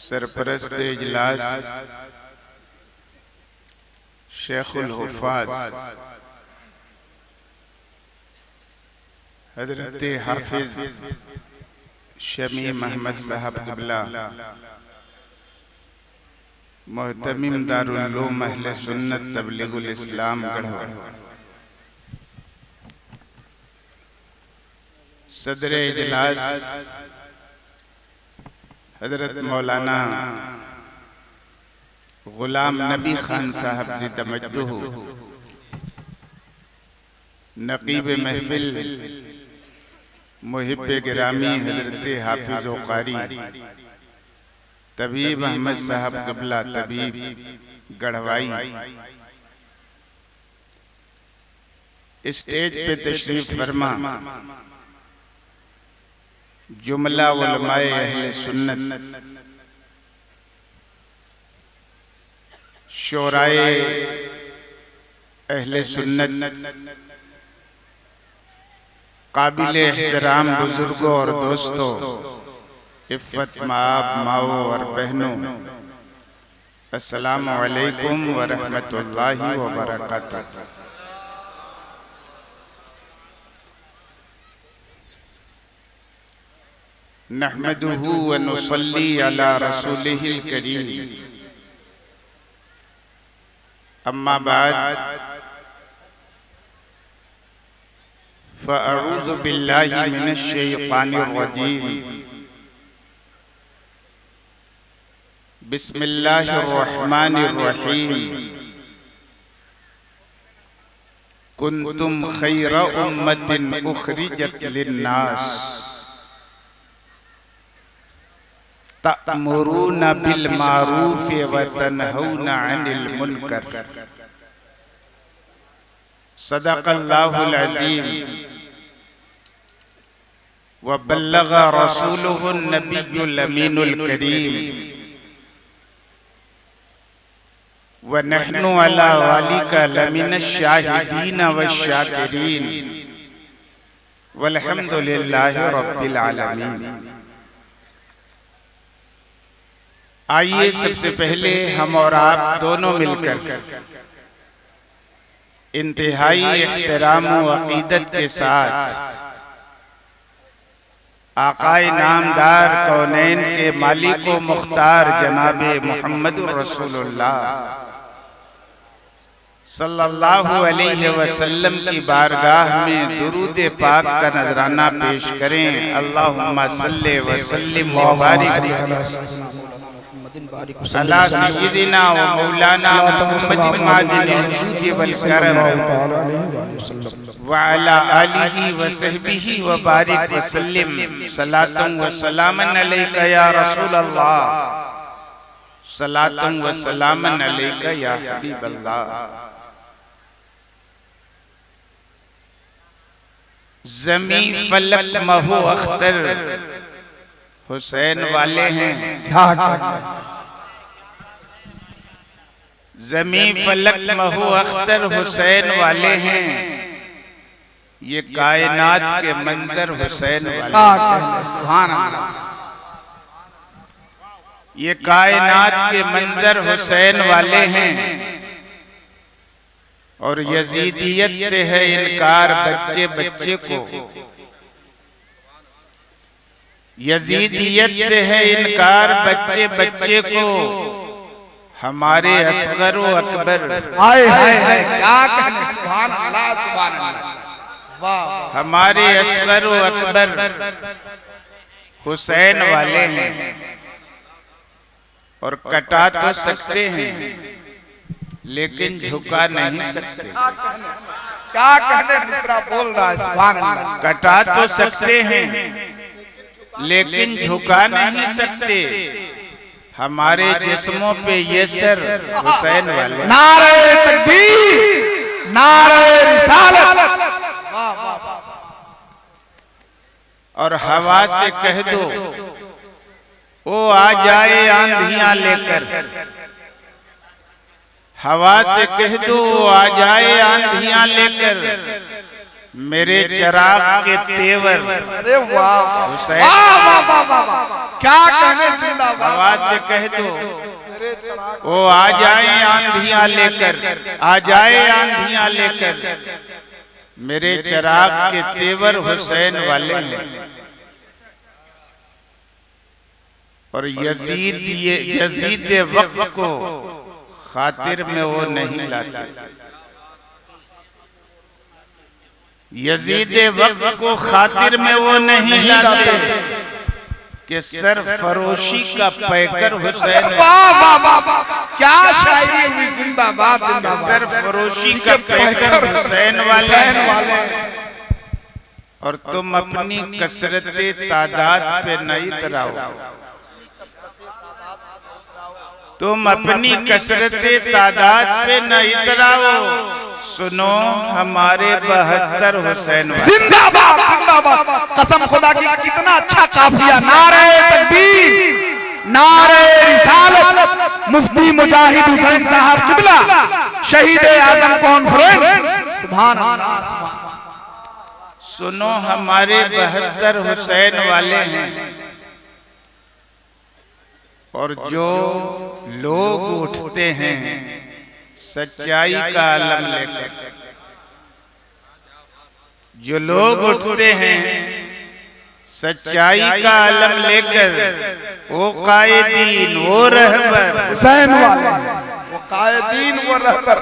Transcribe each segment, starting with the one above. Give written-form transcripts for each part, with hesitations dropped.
सरपरस्त इजलास शेखुल हुफ़ाज़ हजरत हाफिज शमी मोहम्मद साहब क़िबला मोहतमिम दारुल उलूम अहले सुन्नत तबलीगुल इस्लाम गढ़वा, सदर इजलास हजरत मौलाना गुलाम नबी खान साहब जी तमज्जुह, नकीब महफिल मुहिब्बे गिरामी हजरत हाफिज व कारी तबीब अहमद साहब क़िबला तबीब गढ़वाई, स्टेज पे तशरीफ फरमा जुमला उलमाए अहले सुन्नत, शोराए अहले सुन्नत, काबिले एहतराम बुजुर्गों और दोस्तों, इफ़्फ़त माँ माओ और बहनों, अस्सलामु अलैकुम व रहमतुल्लाहि व बरकातुहू। नहमदुहु व नुसल्ली अला रसूलिहिल करीम, अम्मा बाद फ़अऊज़ु बिल्लाहि मिनश शैतानिर रजीम, बिस्मिल्लाहिर रहमानिर रहीम, कुंतुम खैरा उम्मतिन उखरिजत लिन्नास तअमुरूना बिल मारूफ व तनहौना अनिल मुनकर। सदक़ल्लाहुल अज़ीम व बल्लग़ रसूलुहुन नबियुल अमीनुल करीम व नहनु अला ज़ालिका लमिनश शाहिदीन व शाकिरीन वल्हम्दुलिल्लाहि रब्बिल आलमीन। आइए सबसे पहले हम और आप दोनों मिलकर इंतहाई एहतराम व अक़ीदत के साथ आक़ाए नामदार कौनैन के मालिक व मुख्तार जनाबे मुहम्मदुर रसूलुल्लाह सल्लल्लाहु अलैहि वसल्लम की बारगाह में दुरूद पाक का नजराना पेश करें। अल्लाहुम्मा सल्लि व सल्लिम व बारिक अला सय्यिदिना व मौलाना मुहम्मदिन मादिनिल जूदि वल करम व अला आलिहि व सहबिहि व बारिक व सल्लिम सलातन व सलामन अलैका या रसूल अल्लाह, सलातन व सलामन अलैका या हबीब अल्लाह। ज़मी फलक महु अख्तर हुसैन वाले हैं, ज़मी फलक महु अख्तर हुसैन वाले हैं, ये कायनात के मंजर हुसैन वाले हैं। सुभान अल्लाह। ये कायनात के मंजर हुसैन वाले हैं और यजीदियत से है इनकार बच्चे बच्चे को, यजीदियत से है इनकार बच्चे बच्चे को, हमारे असगर व अकबर हाय हाय हाय क्या कहने। सुभान अल्लाह सुभान अल्लाह। वाह। हमारे असगर व अकबर हुसैन वाले हैं और कटा तो सकते हैं लेकिन झुका नहीं सकते। क्या कहने मिश्रा बोल रहा है। सुभान अल्लाह। कटा तो सकते हैं लेकिन झुका नहीं सकते, हमारे जिस्मों पे ये सर हुसैन वाले। नारे तकबीर, नारे रिसालत। वाह वाह। और हवा से कह दो वो आ जाए आंधियां लेकर, हवा से कह दो वो आ जाए आंधियां लेकर, मेरे चिराग के तेवर। अरे वाह हुसैन वाह वाह वाह वाह वाह, क्या कहने, जिंदाबाद। आवाज से कह दो, मेरे चिराग वो आ जाए आंधियां लेकर, आ जाए आंधियां लेकर, मेरे चिराग के तेवर हुसैन वाले हैं। और यजीद वक्त को खातिर में वो नहीं लाते, यजीद वक्त को खातिर में वो नहीं लाते कि सर फरोशी का पैकर हुसैन। वाह वाह वाह वाह, क्या शायरी हुई, जिंदाबाद जिंदाबाद। सर फरोशी का पैकर हुसैन वाले। और तुम अपनी कसरत तादाद पे न इतराओ, तुम अपनी कसरत तादाद पे न इतराओ, सुनो हमारे 72 हुसैन वाले। जिंदाबाद जिंदाबाद, कसम खुदा की, कितना अच्छा काफिया। नारे तकबीर, नारे रिसालत, मुफ्ती मुजाहिद हुसैन साहब किबला, शहीद आजम कॉन्फ्रेंस, सुभान अल्लाह सुभान। सुनो हमारे 72 हुसैन वाले हैं। और जो लोग उठते हैं सच्चाई का आलम लेकर, जो लोग उठते हैं सच्चाई का आलम लेकर, वो कायदीन वो रहबर हुसैन वाले, वो कायदीन वो रहबर,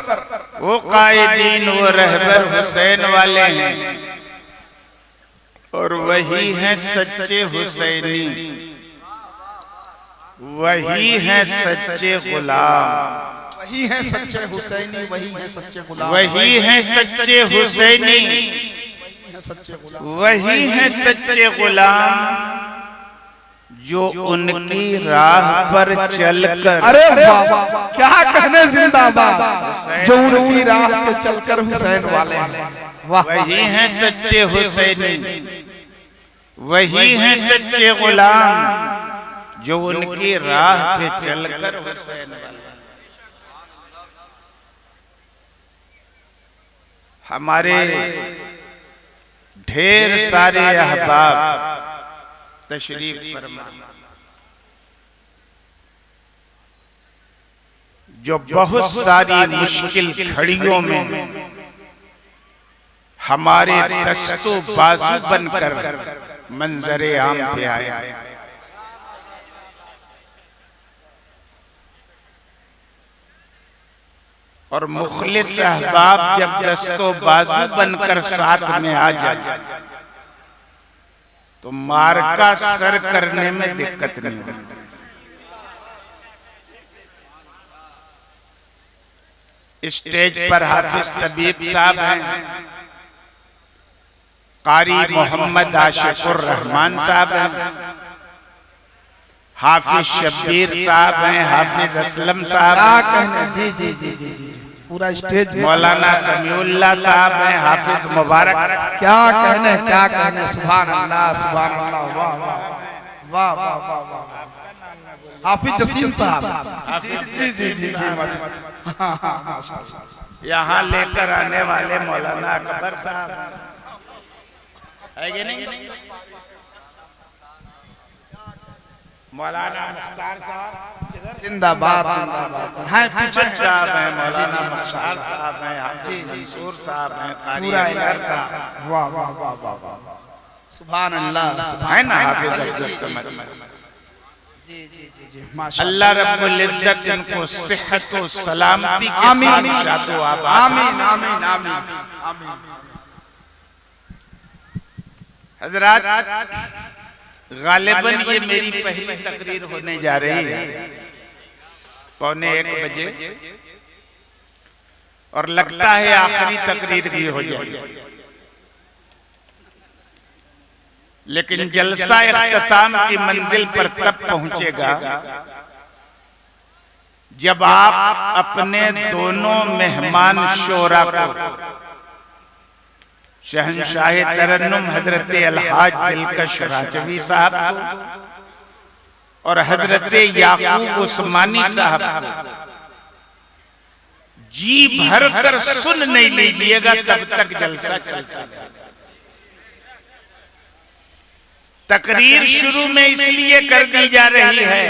वो कायदीन वो रहबर हुसैन वाले हैं। और वही हैं सच्चे हुसैनी, वही हैं सच्चे गुलाम, वही है सच्चे हुसैनी, वही है सच्चे गुलाम, वही हैं सच्चे हुसैनी, वही हैं सच्चे गुलाम, जो उनकी राह पर चलकर। अरे वाह, क्या कहने, जिंदाबाद, जो उनकी राह पे चलकर हुसैन वाले हैं। वही हैं सच्चे हुसैनी, वही हैं सच्चे गुलाम, जो उनकी राह पे चलकर हुसैन वाले। हमारे ढेर सारे अहबाब तशरीफ फरमा, जो बहुत सारी मुश्किल घड़ियों में हमारे दस्तों बाजू बनकर मंजरे आम पे आए। और मुखलिस अहबाब जब दस्तों बाजू बनकर साथ में आ जाए तो मार्का सर करने में दिक्कत नहीं होती। स्टेज पर हाफिज तबीब साहब हैं, कारी मोहम्मद आशिकुर रहमान साहब हैं, हाफिज शब्बीर साहब हैं, हाफिज असलम साहब हैं, जी जी जी जी जी, पूरा स्टेज, मौलाना समीउल्लाह साहब हैं, हाफिज मुबारक। क्या कहने, क्या कहने, सुभान अल्लाह सुभान अल्लाह, वाह वाह वाह वाह वाह, हाफिज जसीम साहब, जी जी जी जी जी, यहाँ लेकर आने वाले मौलाना अकबर साहब है कि नहीं, मौलाना मुख्तार साहब जिंदाबाद जिंदाबाद हैं, पीछे साहब हैं, मौलाना मुख्तार साहब हैं, हाफिज मंसूर साहब हैं, कारी असगर साहब, वाह वाह वाह वाह वाह, सुभान अल्लाह, है ना हाफिज अब्दुल समद। जी जी जी जी, माशाअल्लाह, अल्लाह रब्बुल इज्जत इनको सेहत और सलामती के आमीन साथ शादो आबाद, आमीन आमीन आमीन आमीन। हजरात, गालिबन ये मेरी पहली तकरीर होने जा रही है 1:15 बजे, और लगता है आखिरी तकरीर भी हो जाएगी। लेकिन जलसा इख्तिताम की मंजिल पर तब पहुंचेगा जब आप अपने दोनों मेहमान शोरा को, शहंशाह तरन्नुम हजरत अलहाज दिलकश राजवी साहब को और हजरत याकूब उस्मानी साहब को जी भर कर सुन नहीं लीजिएगा, तब तक जलसा चलता है। तकरीर शुरू में इसलिए कर दी जा रही है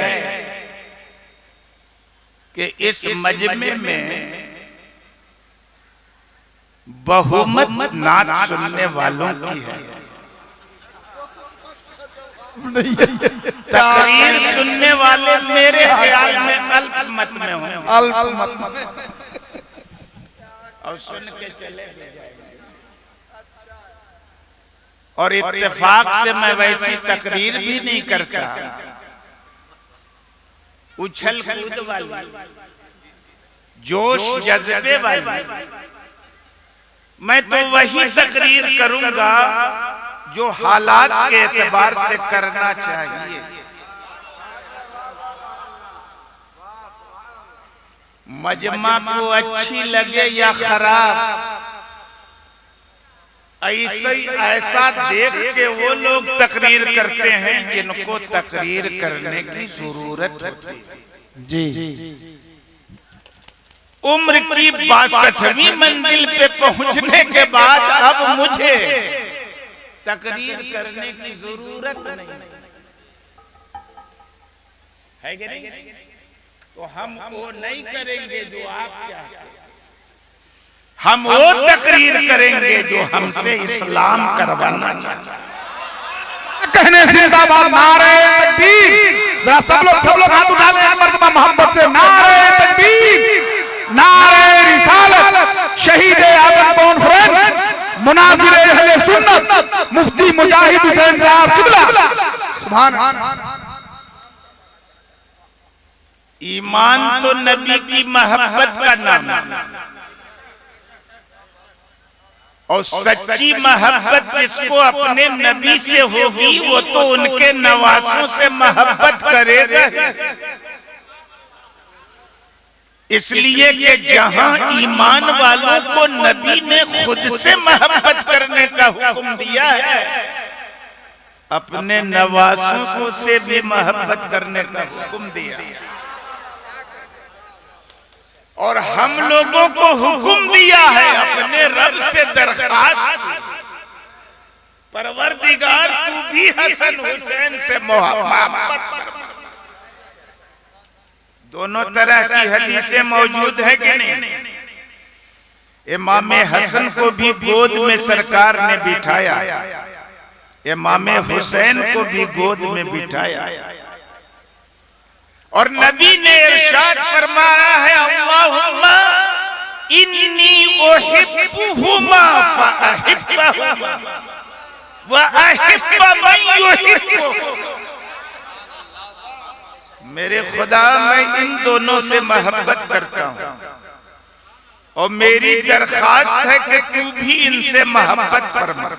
कि इस मजमे में बहुमत नात सुनने वालों की है। तकरीर सुनने वाले मेरे ख्याल में अल्पमत में हों, और सुन के चले गए। और इत्तेफाक से मैं वैसी तकरीर भी नहीं करता, उछल कूद वाली, जोश जज्बे वाली। मैं तो वही तकरीर करूंगा जो हालात के एतबार से करना चाहिए। मजमा को अच्छी लगे या खराब, ऐसा देख के वो लोग तकरीर करते हैं जिनको तकरीर करने की जरूरत होती है। जी उम्र की 62वीं मंजिल पे पहुंचने के बाद अब मुझे तकरीर करने की जरूरत नहीं है कि नहीं? तो हम वो नहीं करेंगे जो आप चाहते हैं, हम वो तकरीर करेंगे जो हमसे इस्लाम करवाना चाहते हैं। कहने जिंदाबाद, नारे तकबीर। जरा सब लोग हाथ उठा लें एक मर्तबा मोहब्बत से, नारे तकबीर, नारे रिसालत। शहीद आजम कॉन्फ्रेंस, मुनाजिर अहले सुन्नत, मुफ्ती मुजाहिद हुसैन साहब किबला। सुभान अल्लाह। ईमान तो नबी की मोहब्बत का नाम है, और सच्ची मोहब्बत जिसको अपने नबी से होगी वो तो उनके नवासों से मोहब्बत करेगा। इसलिए कि जहां ईमान वालों को नबी ने खुद से मोहब्बत करने का हुक्म दिया है, अपने नवासों को से भी मोहब्बत करने का हुक्म दिया है। और हम लोगों को हुक्म दिया है अपने रब से दरखास्त, परवरदिगार तू भी हसन हुसैन से मोहब्बत कर। दोनों तरह की हदीसें मौजूद है कि नहीं? इमाम हसन को भी गोद में सरकार ने बिठाया, इमाम हुसैन को भी गोद में बिठाया, और नबी ने इरशाद फरमाया है, अल्लाहुम्मा इन्नी उहिब्बुहुमा फअहिब्बहुमा व अहिब्ब मन युहिब्बुहु। मेरे खुदा, मैं इन दोनों से मोहब्बत करता हूं, और मेरी दरखास्त है कि तू भी इनसे मोहब्बत फरमा,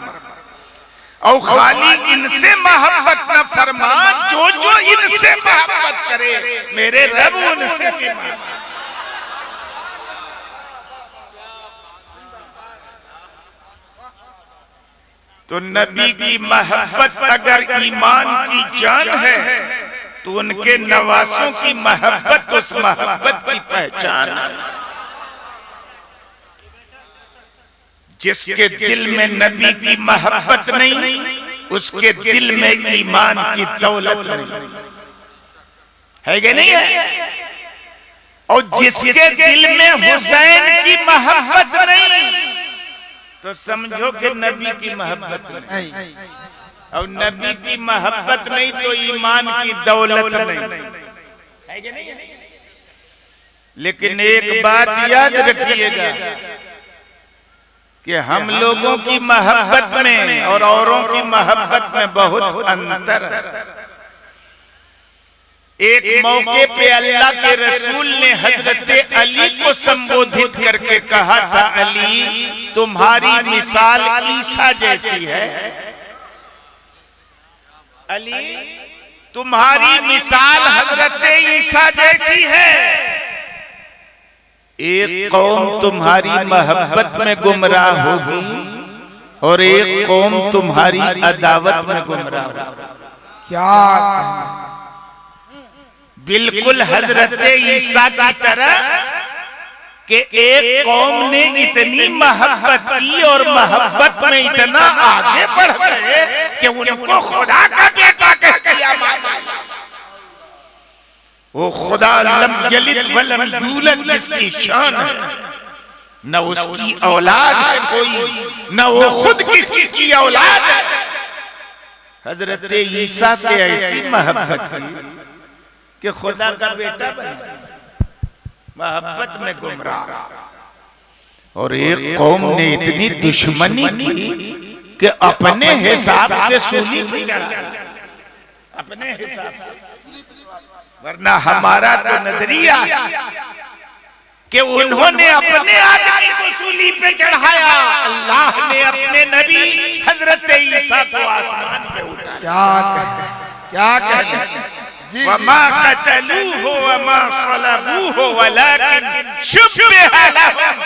और खाली इनसे मोहब्बत न फरमा, जो जो इनसे मोहब्बत करे मेरे रब उनसे भी मोहब्बत। तो नबी की मोहब्बत अगर ईमान की जान है तो उनके नवासों की मोहब्बत उस मोहब्बत की पहचान है। जिसके दिल में नबी की मोहब्बत नहीं, उसके दिल में ईमान की दौलत नहीं है कि नहीं है? और जिसके दिल में हुसैन की मोहब्बत नहीं, तो समझो कि नबी की मोहब्बत नहीं, और नबी की मोहब्बत नहीं तो ईमान की दौलत नहीं है कि नहीं? लेकिन एक बात याद रखिएगा कि हम लोगों की मोहब्बत में और औरों की मोहब्बत में बहुत अंतर है। एक मौके पे अल्लाह के रसूल ने हजरत अली को संबोधित करके कहा था, अली तुम्हारी मिसाल ईसा जैसी है। अली तुम्हारी मिसाल हजरत ईसा जैसी है। एक कौम तुम्हारी मोहब्बत में गुमराह होगी और एक कौम तुम्हारी अदावत में गुमराह होगी। क्या बिल्कुल हजरत ईसा की तरह कि एक कौम ने इतनी मोहब्बत की और मोहब्बत में इतना आगे बढ़ गए कि उनको खुदा का कयामत। वो खुदा लम यलिद वलम यूलद जिसकी शान है, न उसकी औलाद है कोई, न वो खुद किसी की औलाद है। हजरत ईसा से ऐसी मोहब्बत की कि खुदा का बेटा बना, मोहब्बत में गुमराह। और एक कौम ने इतनी दुश्मनी की कि अपने हिसाब से सूली पे चढ़ा, अपने हिसाब से। वरना हमारा तो नजरिया कि उन्होंने अपने आदमी को सूली पे चढ़ाया, अल्लाह ने अपने नबी हजरत ईसा को आसमान पे उठाया। क्या कहते वमा कतलूहु वमा सलबूहु वलाकिन शुब्बिहा लहुम।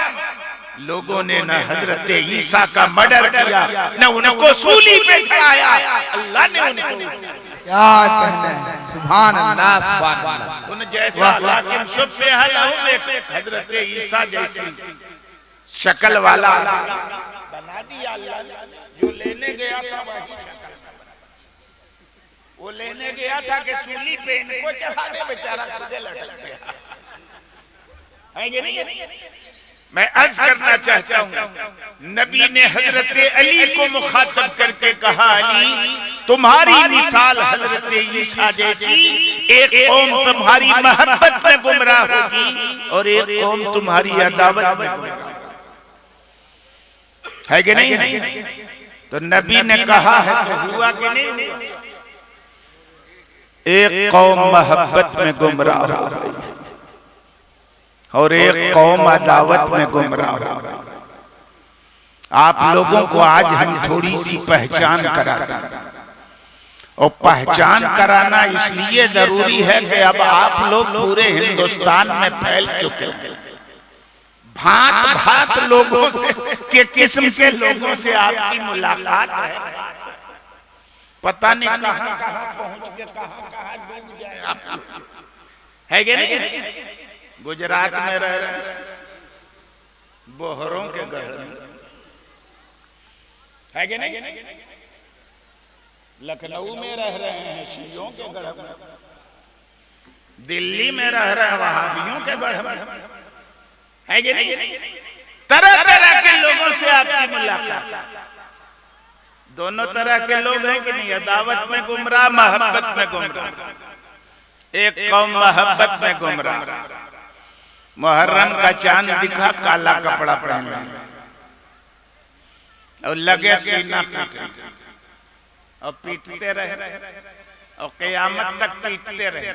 लोगों ने न हजरत ईसा का मर्डर किया, न उनको सूली पे चढ़ाया, अल्लाह ने उनको उठाया। क्या कहना है, सुभान अल्लाह सुभान अल्लाह। उन जैसा लेकिन शुब्बिहा लहुम, एक हजरत ईसा जैसी शक्ल वाला बना दिया अल्लाह ने। जो लेने गया था वही शक्ल, वो लेने गया था कि सूली पे इनको चढ़ा दे, बेचारा खुदे लटक गया। है कि नहीं? मैं अर्ज करना चाहता हूँ, नबी ने हजरत अली को मुखातब करके कहा, अली तुम्हारी मिसाल हजरत ईसा जैसी, एक कौम तुम्हारी मोहब्बत में गुमराह होगी और एक कौम तुम्हारी अदावत में गुमराह, है कि नहीं? तो नबी ने कहा है तो हुआ कि नहीं? एक कौम मोहब्बत में गुमराह हो गई और एक कौम अदावत में गुमराह हो गई। आप लोगों को आज हम थोड़ी सी पहचान कराते हैं, और पहचान कराना इसलिए जरूरी है कि अब आप लोग पूरे हिंदुस्तान में फैल चुके हैं। भांत भांत लोगों से के किस्म के लोगों से आपकी मुलाकात है, पता नहीं कहां कहां पहुंच के कहां डूब जाए आप, है कि नहीं? गुजरात में रह रहे बोहरों के घर में, है कि नहीं? लखनऊ में रह रहे हैं शियों के गढ़ में, दिल्ली में रह रहे हैं वहाबियों के गढ़ में, है कि नहीं? तरह तरह के लोगों से आपकी मुलाकात, दोनों तरह के लोग हैं कि नहीं? अदावत में गुमराह, मोहब्बत में गुमराह। एक कौम मोहब्बत में गुमराह, मुहर्रम का चांद दिखा, काला कपड़ा पहना और लगे सीना पीटने, और पीटते रहे और क़यामत तक पीटते रहे।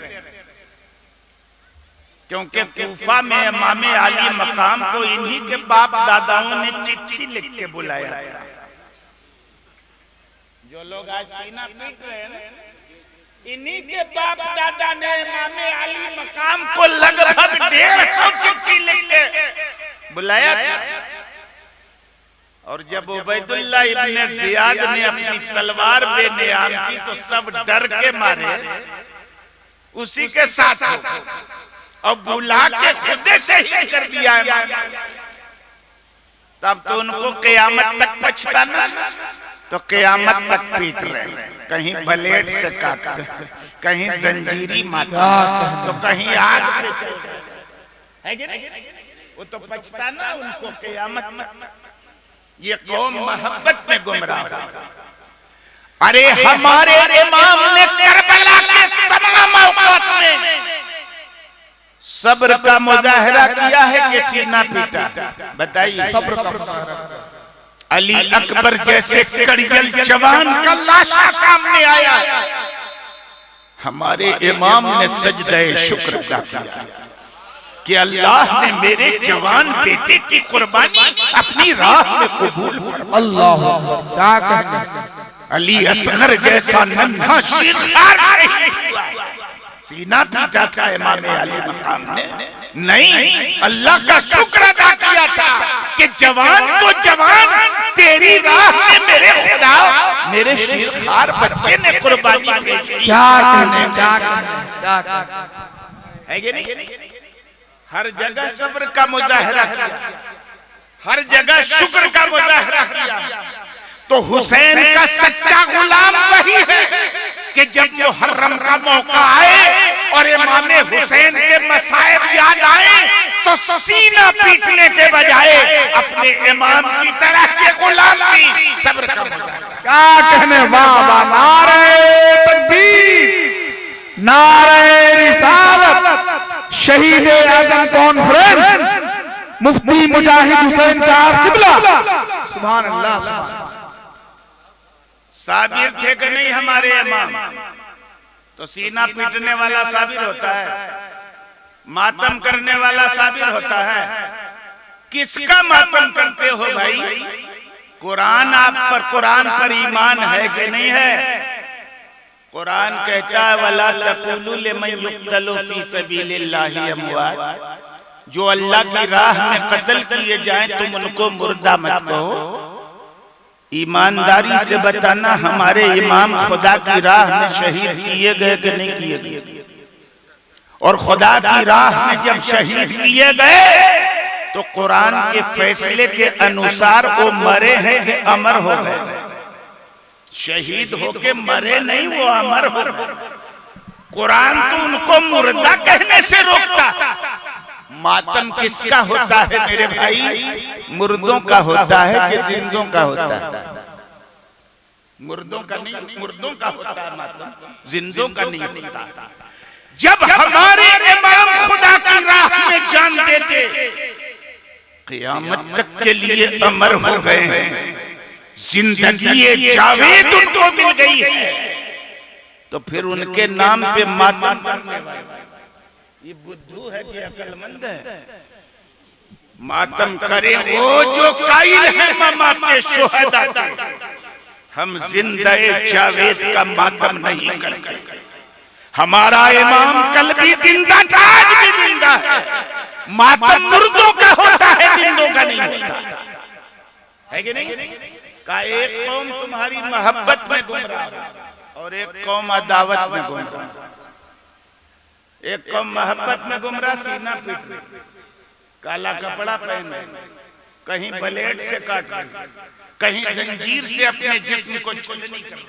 क्योंकि कूफा में इमाम अली मकाम को इन्हीं के बाप दादाओं ने चिट्ठी लिख के बुलाया था। जो लोग आज सीना पीट रहे हैं, इन्हीं के बाप दादा ने इमाम अली मकाम को लगभग 150 चिट्ठी लिख के बुलाया था। और जब उबैदुल्लाह इब्ने जियाद ने अपनी तलवार बेनियाम की तो सब डर के मारे उसी के साथ और बुला के खुद शहीद कर दिया है। तब तो उनको क़यामत तक पछताना, तो क़यामत तक पीट रहे हैं, कहीं ब्लेड से काटते, कहीं जंजीरी मारते, तो कहीं आग पे चल रहे, है कि नहीं? वो तो पछताना उनको क़यामत तक। ये कौम मोहब्बत में गुमराह। अरे हमारे इमाम ने करबला के तमाम औकात में सब्र का मुजाहरा किया है कि सीना पीटा? बताइए। सब्र का मुजाहरा। अली अकबर जैसे कड़ियल जवान का लाशा सामने आया, हमारे इमाम ने सजदे शुक्र अदा किया कि अल्लाह ने मेरे जवान बेटे की कुर्बानी अपनी राह में कबूल फरमाया। अल्लाह क्या कहना। अली असगर जैसा नन्हा शेखार शहीद हुआ, सीना पीटा था इमाम अली मकाम ने, नहीं अल्लाह का शुक्र अदा किया था कि जवान तो जवान तेरी राह में मेरे खुदा मेरे शेखार बच्चे ने कुर्बानी पेश की। क्या कहने, क्या कहने, क्या कहने। है कि नहीं? हर जगह सब्र का मुजाहरा किया, हर जगह शुक्र का मुजाहरा किया। तो हुसैन का सच्चा गुलाम वही है कि जब मुहर्रम का मौका आए और इमाम हुसैन के मसाइब याद आए तो सीना पीटने के बजाय अपने इमाम की तरह के गुलाम भी सब्र का मुजाहरा। क्या कहने बाबा, नारे तकबीर, नारे रिसालत, शहीद आजम कॉन्फ्रेंस मुफ्ती मुजाहिद हुसैन साहब किबला, सुभान अल्लाह। साबिर थे कि नहीं हमारे इमाम? तो सीना पीटने वाला साबिर होता है, मातम करने वाला साबिर होता है। किसका मातम करते हो भाई? कुरान कुरान पर ईमान है कि नहीं है? कुरान कहता है वला तक़ूलू लिमन युक़्तलू फी सबीलिल्लाहि अमवात, जो अल्लाह की राह में कत्ल किए जाएं तुम उनको मुर्दा मत कहो। ईमानदारी से बताना हमारे इमाम खुदा की राह में शहीद किए गए कि नहीं किए गए? और खुदा की राह में जब शहीद किए गए तो कुरान के फैसले के अनुसार वो मरे हैं कि अमर हो गए? शहीद होके मरे नहीं, वो अमर हो गए। कुरान तो उनको मुर्दा कहने से रोकता। मातम किसका होता है मेरे भाई? मुर्दों का होता है कि जिंदों का होता है? मुर्दों का नहीं, मुर्दों का होता है मातम, जिंदों का नहीं होता। जब हमारे इमाम खुदा की राह में जान देते, क़यामत तक के लिए अमर हो गए हैं, जिंदगी जावेद उनको मिल गई है, तो फिर उनके नाम पे मातम करने वाले ये बुद्धू है कि अकलमंद है? मातम करे वो जो कायल है ममाते शुहदा के। हम जिंदा-ए जावेद का मातम नहीं करते। हमारा इमाम कल भी जिंदा था, आज भी जिंदा है। मातम मुर्दों का होता है, जिंदों का नहीं होता है कि नहीं? का एक कौम तुम्हारी मोहब्बत में गुमराह और एक कौम अदावत में गुमराह। एक कौम मोहब्बत में गुमराह, सीना पीट, काला कपड़ा पहन, कहीं ब्लेड से काट, कहीं जंजीर से अपने जिस्म को छुलनी कर,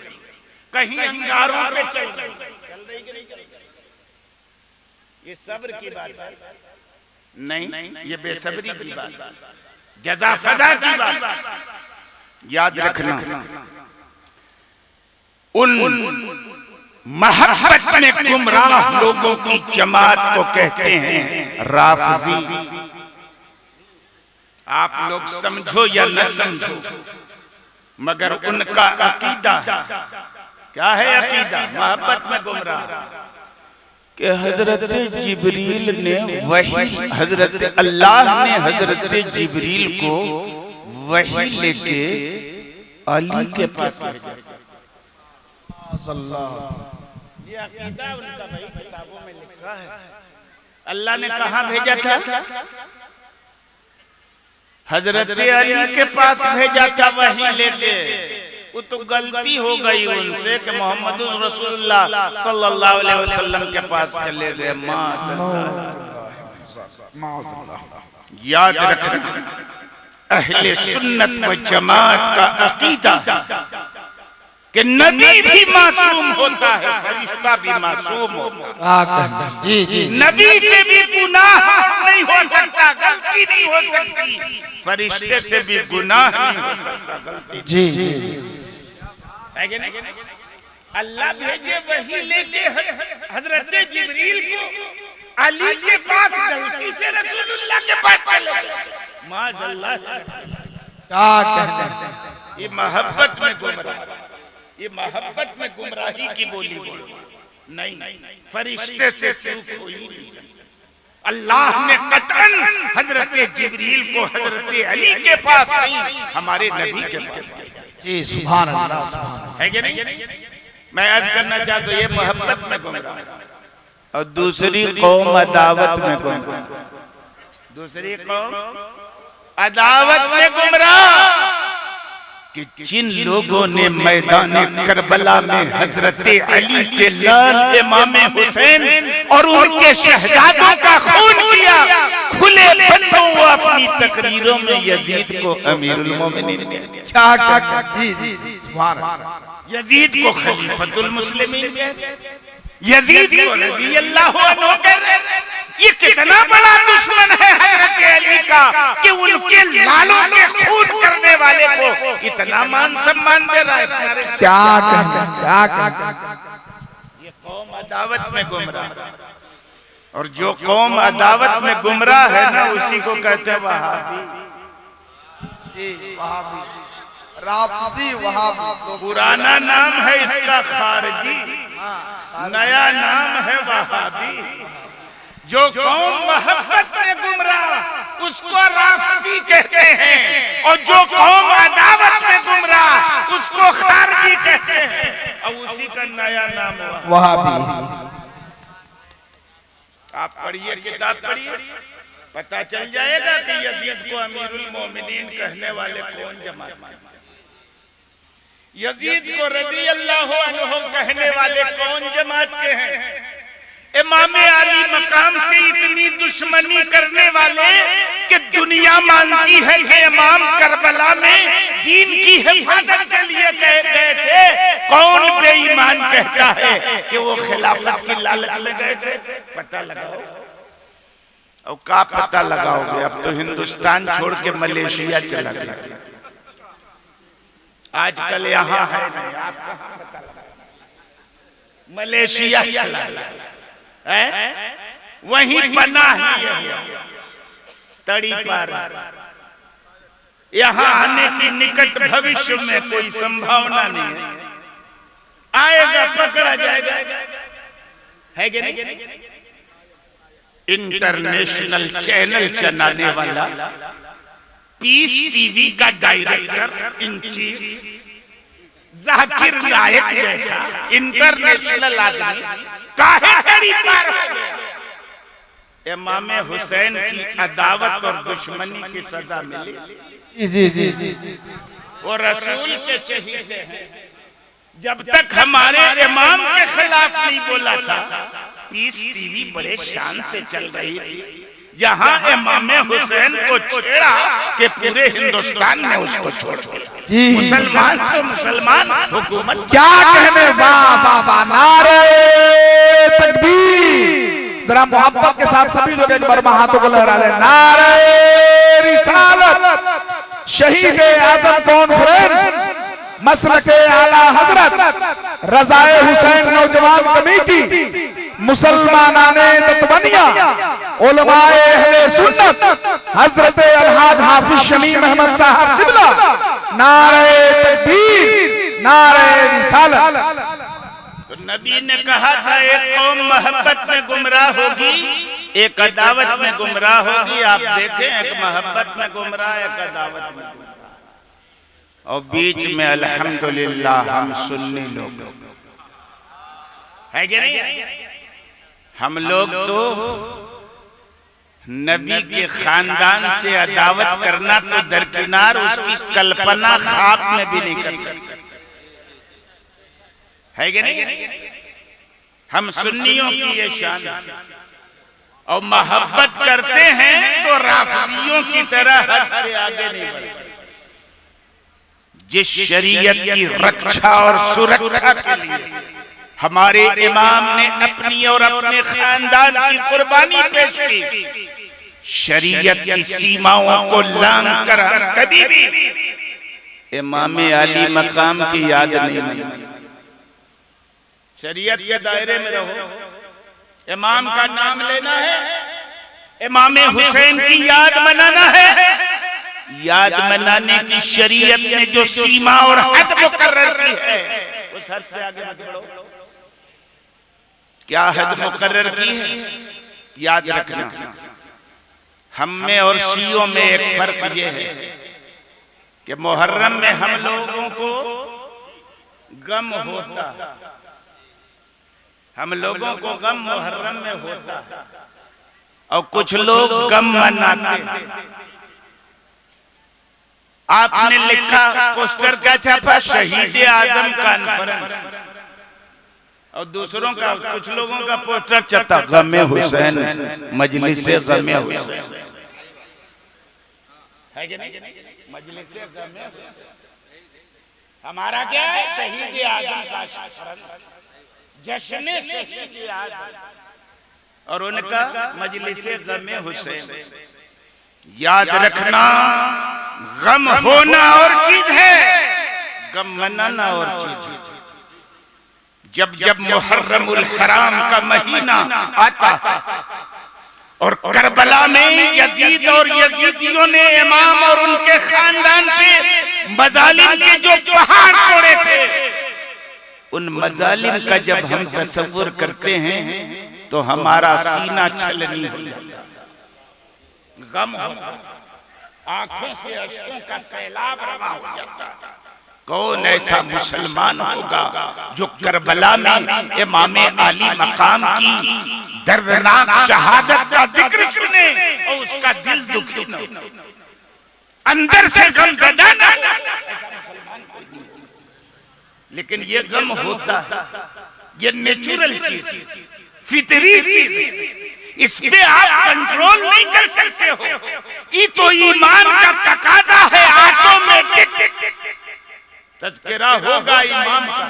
कहीं अंगारों पे चल रही कि नहीं? ये सब्र की बात है नहीं, ये बेसब्री की बात, जज़ा फदा की बात। याद रखना, उन मोहब्बत में गुमराह लोगों की जमात को कहते हैं राफिजी। आप लोग समझो या न समझो, मगर उनका अकीदा क्या है? अकीदा मोहब्बत में गुमराह कि हजरत जिब्रील ने वही, हजरत अल्लाह ने हजरत जिब्रील को वही लेके अली के पास भेजा। ये अकीदा उनका भाई किताबों में लिखा है। अल्लाह ने कहाँ भेजा था? हजरत अली के पास भेजा था वही लेके। वो तो गलती हो गई उनसे कि मोहम्मद रसूलुल्लाह सल्लल्लाहु अलैहि वसल्लम के पास चले गए। याद रखना, अहले सुन्नत व जमात का अकीदा कि नबी भी मासूम होता है, फरिश्ता भी मासूम होता है। जी जी, नबी से भी गुनाह नहीं हो सकता, गलती नहीं हो सकती। फरिश्ते से भी गुनाह नहीं हो सकता, गलती। जी जी, अल्लाह भेजे वही लेके हजरत जिब्रील को अली के पास, गलती से रसूलुल्लाह के पास चले गए। माज़अल्लाह, क्या कहते हैं? ये मोहब्बत में गुमराह, ये मोहब्बत में गुमराही की बोली नहीं। फरिश्ते से चूक हुई नहीं। अल्लाह ने कतन हजरत जिब्रील को हजरत अली के पास नहीं, हमारे नबी के पास। जी सुभान अल्लाह, सुभान। है कि नहीं? मैं अर्ज करना चाहता हूं, ये मोहब्बत में गुमराह और दूसरी कौम अदावत में गुमराह। दूसरी कौम अदावत में गुमराह कि जिन लोगों ने मैदान करबला में हजरत अली के लाल इमाम हुसैन और उनके शहजादों का खून किया, खुले बंदों वो अपनी तकरीरों में यजीद को अमीरुल मोमिनीन कहते हैं। क्या क्या, जी जी, सुभान अल्लाह। यजीद को खलीफतुल मुस्लिमीन कहते हैं, यजीद को रज़ियल्लाहु अन्हु कहते हैं। ये कितना बड़ा दुश्मन है हजरत अली का कि उनके लालों के खून करने वाले को इतना मान सम्मान दे रहा है। क्या कहना, क्या कहना। ये कौम अदावत में गुमराह, और जो कौम अदावत में गुमराह है ना, उसी को कहते हैं वहाबी। जी वहाबी, राफिजी वहाबी। पुराना नाम है इसका खारजी, नया नाम है वहाबी। जो कौम मोहब्बत में गुमराह उसको राफिजी कहते हैं, और जो कौम अदावत में गुमराह उसको खारजी कहते हैं, और उसी का नया नाम वहाबी। आप पढ़िए, किताब पढ़िए, पता चल जाएगा कि यजीद को अमीरुल मोमिनीन कहने वाले कौन जमात में, यजीद को रज़ियल्लाहु अन्हु कहने वाले कौन जमात के हैं। इमाम अली मकाम से इतनी दुश्मनी करने वाले कि दुनिया मानती है कि इमाम करबला में दीन की हिफाजत के लिए गए थे। कौन बेईमान कहता है कि वो खिलाफत की लालच में गए थे? पता लगाओ। और क्या पता लगाओगे? अब तो हिंदुस्तान छोड़ के मलेशिया चला गया, आजकल यहाँ है नहीं, आप कहाँ पता लगा? मलेशिया चला गया, वहीं बना ही तड़ी पार। यहाँ आने की निकट भविष्य में कोई संभावना नहीं है। आएगा, पकड़ा जाएगा, है कि नहीं? इंटरनेशनल चैनल चलाने वाला पीस टीवी का डायरेक्टर इन चीफ जाकिर नायक जैसा इंटरनेशनल आदमी काहे तड़ी पार हो गया? इमाम हुसैन की अदावत और दुश्मनी की सजा मिली। जी जी जी, वो रसूल के चहीते हैं। जब तक हमारे इमाम के खिलाफ नहीं बोला था, पीस टीवी बड़े शान से चल रही थी। जहां इमाम हुसैन को छेड़ा कि पूरे हिंदुस्तान में उसको छोड़ दिया। मुसलमान तो मुसलमान, हुकूमत क्या कहने। वाह वाह वाह, नारे तकबीर। जरा मोहब्बत के साथ सभी लोग एक बार हाथों को लहरा ले। नारे रिसालत, शहीद आजम कॉन्फ्रेंस, मसलके आला हजरत, रज़ाए हुसैन नौजवान कमेटी, मुसलमानाने दतवनिया, उलमाए अहले सुन्नत, हजरत अलहाज हाफिज शमीम अहमद साहब किबला, नारे तकबीर, नारे रिसालत। तो नबी ने कहा था एक कौम मोहब्बत में गुमराह होगी, एक अदावत में गुमराह होगी। आप देखें, एक मोहब्बत में गुमराह, एक अदावत में गुमराह, और बीच में अल्हम्दुलिल्लाह हम सुन्नी लोग है कि नहीं? हम लोग तो नबी के खानदान से अदावत करना तो दरकिनार, उसकी कल्पना ख्वाब में भी नहीं कर सकते, है कि नहीं? हम सुन्नियों की ये शान है। और मोहब्बत करते हैं तो राफिजियों की तरह हद से आगे नहीं बढ़ते। जिस शरीयत की रक्षा और सुरक्षा के लिए हमारे इमाम ने अपनी और अपने खानदान की कुर्बानी पेश की, शरीयत की सीमाओं को लांघ कर हम कभी भी इमाम अली मकाम की याद नहीं मनाएंगे। शरीयत के दायरे में रहो, इमाम का नाम लेना है, इमाम हुसैन की याद मनाना है। याद मनाने की शरीयत ने जो सीमा और हद मुकर्रर की है, उस हद से आगे मत बढ़ो। क्या हद मुकर्रर की है? याद रखना, हम में और शियों में एक फर्क ये है कि मुहर्रम में हम लोगों को गम होता, हम लोगों को गम मुहर्रम में होता, और कुछ लोग गम मनाते। आपने लिखा, पोस्टर क्या छापा, शहीद आजम कॉन्फ्रेंस, और दूसरों का, कुछ लोगों का पोस्टर छपा गमे हुसैन, मजलिसे गमे हुसैन, है कि नहीं? मजलिसे गमे हुसैन। हमारा क्या है? शहीद आजम का जश्न शहीद आजम और उनका मजलिसे गम हुसैन। याद रखना, गम होना और चीज है, गम मनाना और चीज है। जब जब मुहर्रमुल हराम का महीना आता और करबला में यजीद और यजीदियों ने इमाम और उनके खानदान पे मजालिम के जो पहाड़ तोड़े थे, उन मजालिम का जब हम तसव्वुर करते हैं तो हमारा सीना छलनी हो जाता है। गम आंखों से अश्कों का सैलाब रवा हो जाता है। कौन ऐसा मुसलमान होगा जो करबला में इमाम आली मकाम की दर्दनाक शहादत का जिक्र सुने और उसका दिल दुखी न हो, अंदर से गमज़दा न हो। लेकिन ये गम होता है, ये नेचुरल चीज, फितरी चीज, इस पे आप कंट्रोल नहीं कर सकते हो। ये तो ईमान का तकाजा है, ऑटोमेटिक तज़किरा होगा इमाम का।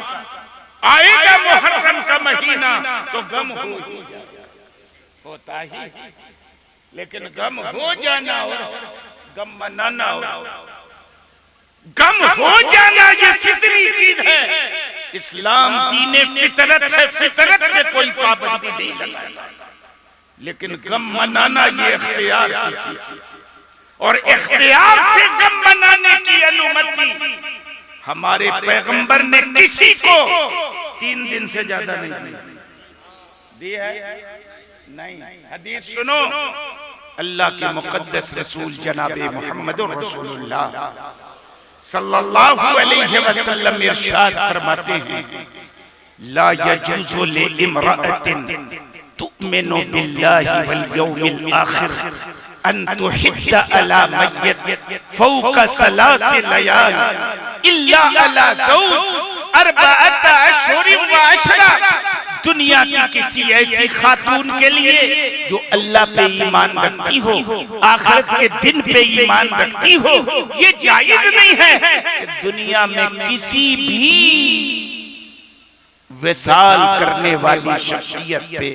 आएगा मुहर्रम का महीना तो गम हो ही होता ही, लेकिन गम हो जाना और गम मनाना और गम हो जाना ये फितरी चीज है। इस्लाम दीने फितरत है, फितरत में कोई पाबंदी नहीं लगाता, लेकिन गम मनाना ये इख्तियार की चीज और इख्तियार से गम मनाने की अनुमति हमारे पैगंबर ने किसी को 3 दिन से ज्यादा नहीं दी है। नहीं, हदीस सुनो, अल्लाह के मुकद्दस रसूल जनाबे मोहम्मद रसूलुल्लाह सल्लल्लाहु अलैहि वसल्लम इरशाद फरमाते हैं, ला यजूज़ु लिइम्रअतिन तु'मिनु बिल्लाहि वल यौमिल आखिर अन तुहिद्द अला मय्यत फौका सलासिल लयाल इल्ला अला ज़ौज अर्बअत अशहुरिन व अशरा। दुनिया की किसी ऐसी खातून के लिए जो अल्लाह पे ईमान रखती हो, आखिरत के दिन पे ईमान रखती हो, ये जायज नहीं है कि दुनिया में किसी भी विसाल करने वाली शख्सियत पे,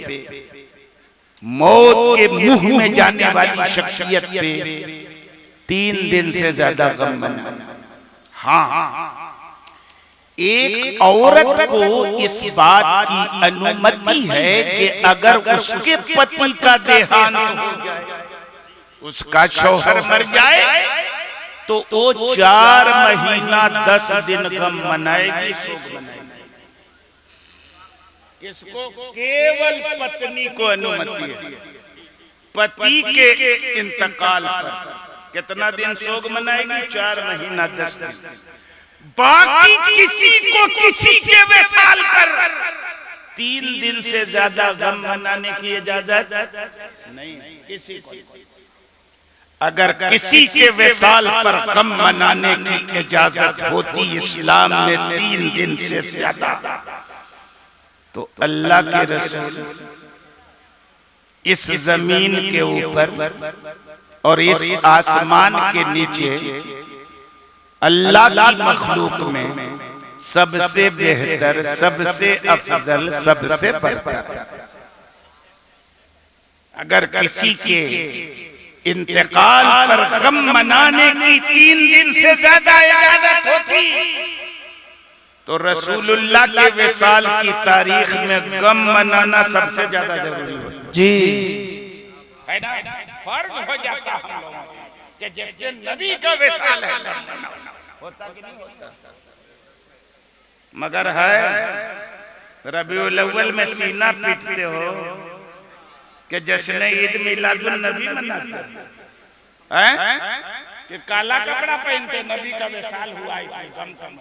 मौत के मुंह में जाने वाली शख्सियत पे 3 दिन से ज्यादा गम मनाना। हाँ, एक औरत को इस बात की अनुमति है कि अगर उसके पति का देहांत हो जाए, उसका शौहर मर जाए, तो वो 4 महीना 10 दिन गम मनाएगी, शोक मनाएगी। किसको? केवल पत्नी को अनुमति है। पति के इंतकाल पर कितना दिन शोक मनाएगी? 4 महीना 10 दिन। बाकी किसी को किसी के विसाल पर 3 दिन से ज्यादा गम मनाने की इजाजत नहीं, किसी को। अगर किसी के विसाल पर गम मनाने की इजाजत होती इस्लाम में 3 दिन से ज्यादा, तो अल्लाह के रसूल इस जमीन के ऊपर और इस आसमान के नीचे अल्लाह की मखलूक में सबसे बेहतर, सबसे अफजल, सबसे बरतर। अगर किसी के इंतकाल पर गम मनाने की 3 दिन से ज्यादा इजाजत होती तो रसूलुल्लाह के विसाल की तारीख में गम मनाना सबसे ज्यादा जरूरी होता जी है ना। फर्ज हो जाता हम लोगों कि जिस दिन नबी का विसाल है होता कि नहीं होता। मगर है रबीउल अव्वल में सीना पीटते हो कि जश्न ईद मिलादुन नबी मनाते हैं कि काला कपड़ा पहनते नबी का विसाल हुआ, इसमें गम कम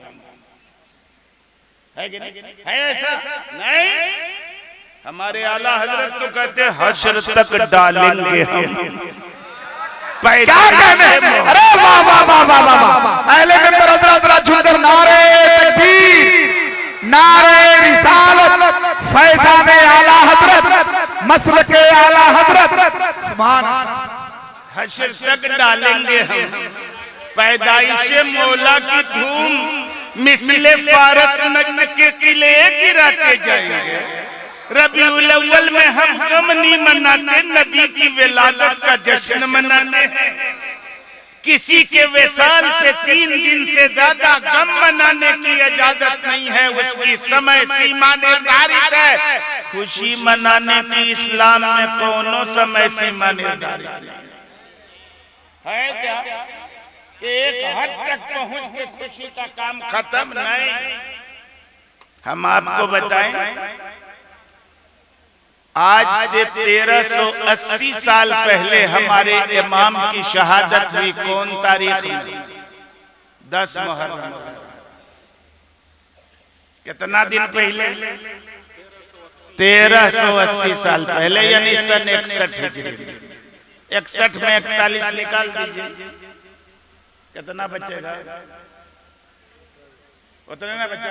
है कि नहीं? है ऐसा नहीं। हमारे आला हजरत तो कहते हश्र तक डालेंगे हम। क्या कहने? अरे वाह वाह वाह वाह वाह। अहले मिंबर हजरत झुमकर नारे तकबीर, नारे रिसालत, फैज़ान आला हजरत, मसलक आला हजरत, सुभान। हश्र तक डालेंगे हम पैदाइश मौला की धूम मिसले फारस नजद के किले गिराते जाएंगे। रबीउल अव्वल में हम गम नहीं मनाते, नबी की विलादत का जश्न मनाते हैं। किसी के विसाल पे 3 दिन से ज्यादा गम मनाने की इजाजत नहीं है, उसकी समय सीमा निर्धारित है। खुशी मनाने की इस्लाम में कोनो समय सीमा निर्धारित है क्या? एक हद तक पहुंच के खुशी का काम खत्म नहीं। हम आपको बताएं, आज से 1380 साल पहले हमारे इमाम की शहादत हुई। कौन तारीख में? 10 मुहर्रम। कितना दिन पहले? 1380 साल पहले, यानी सन 61 हिजरी। 61 में 41 निकाल दीजिए, कितना बचेगा? उतना ना बचा।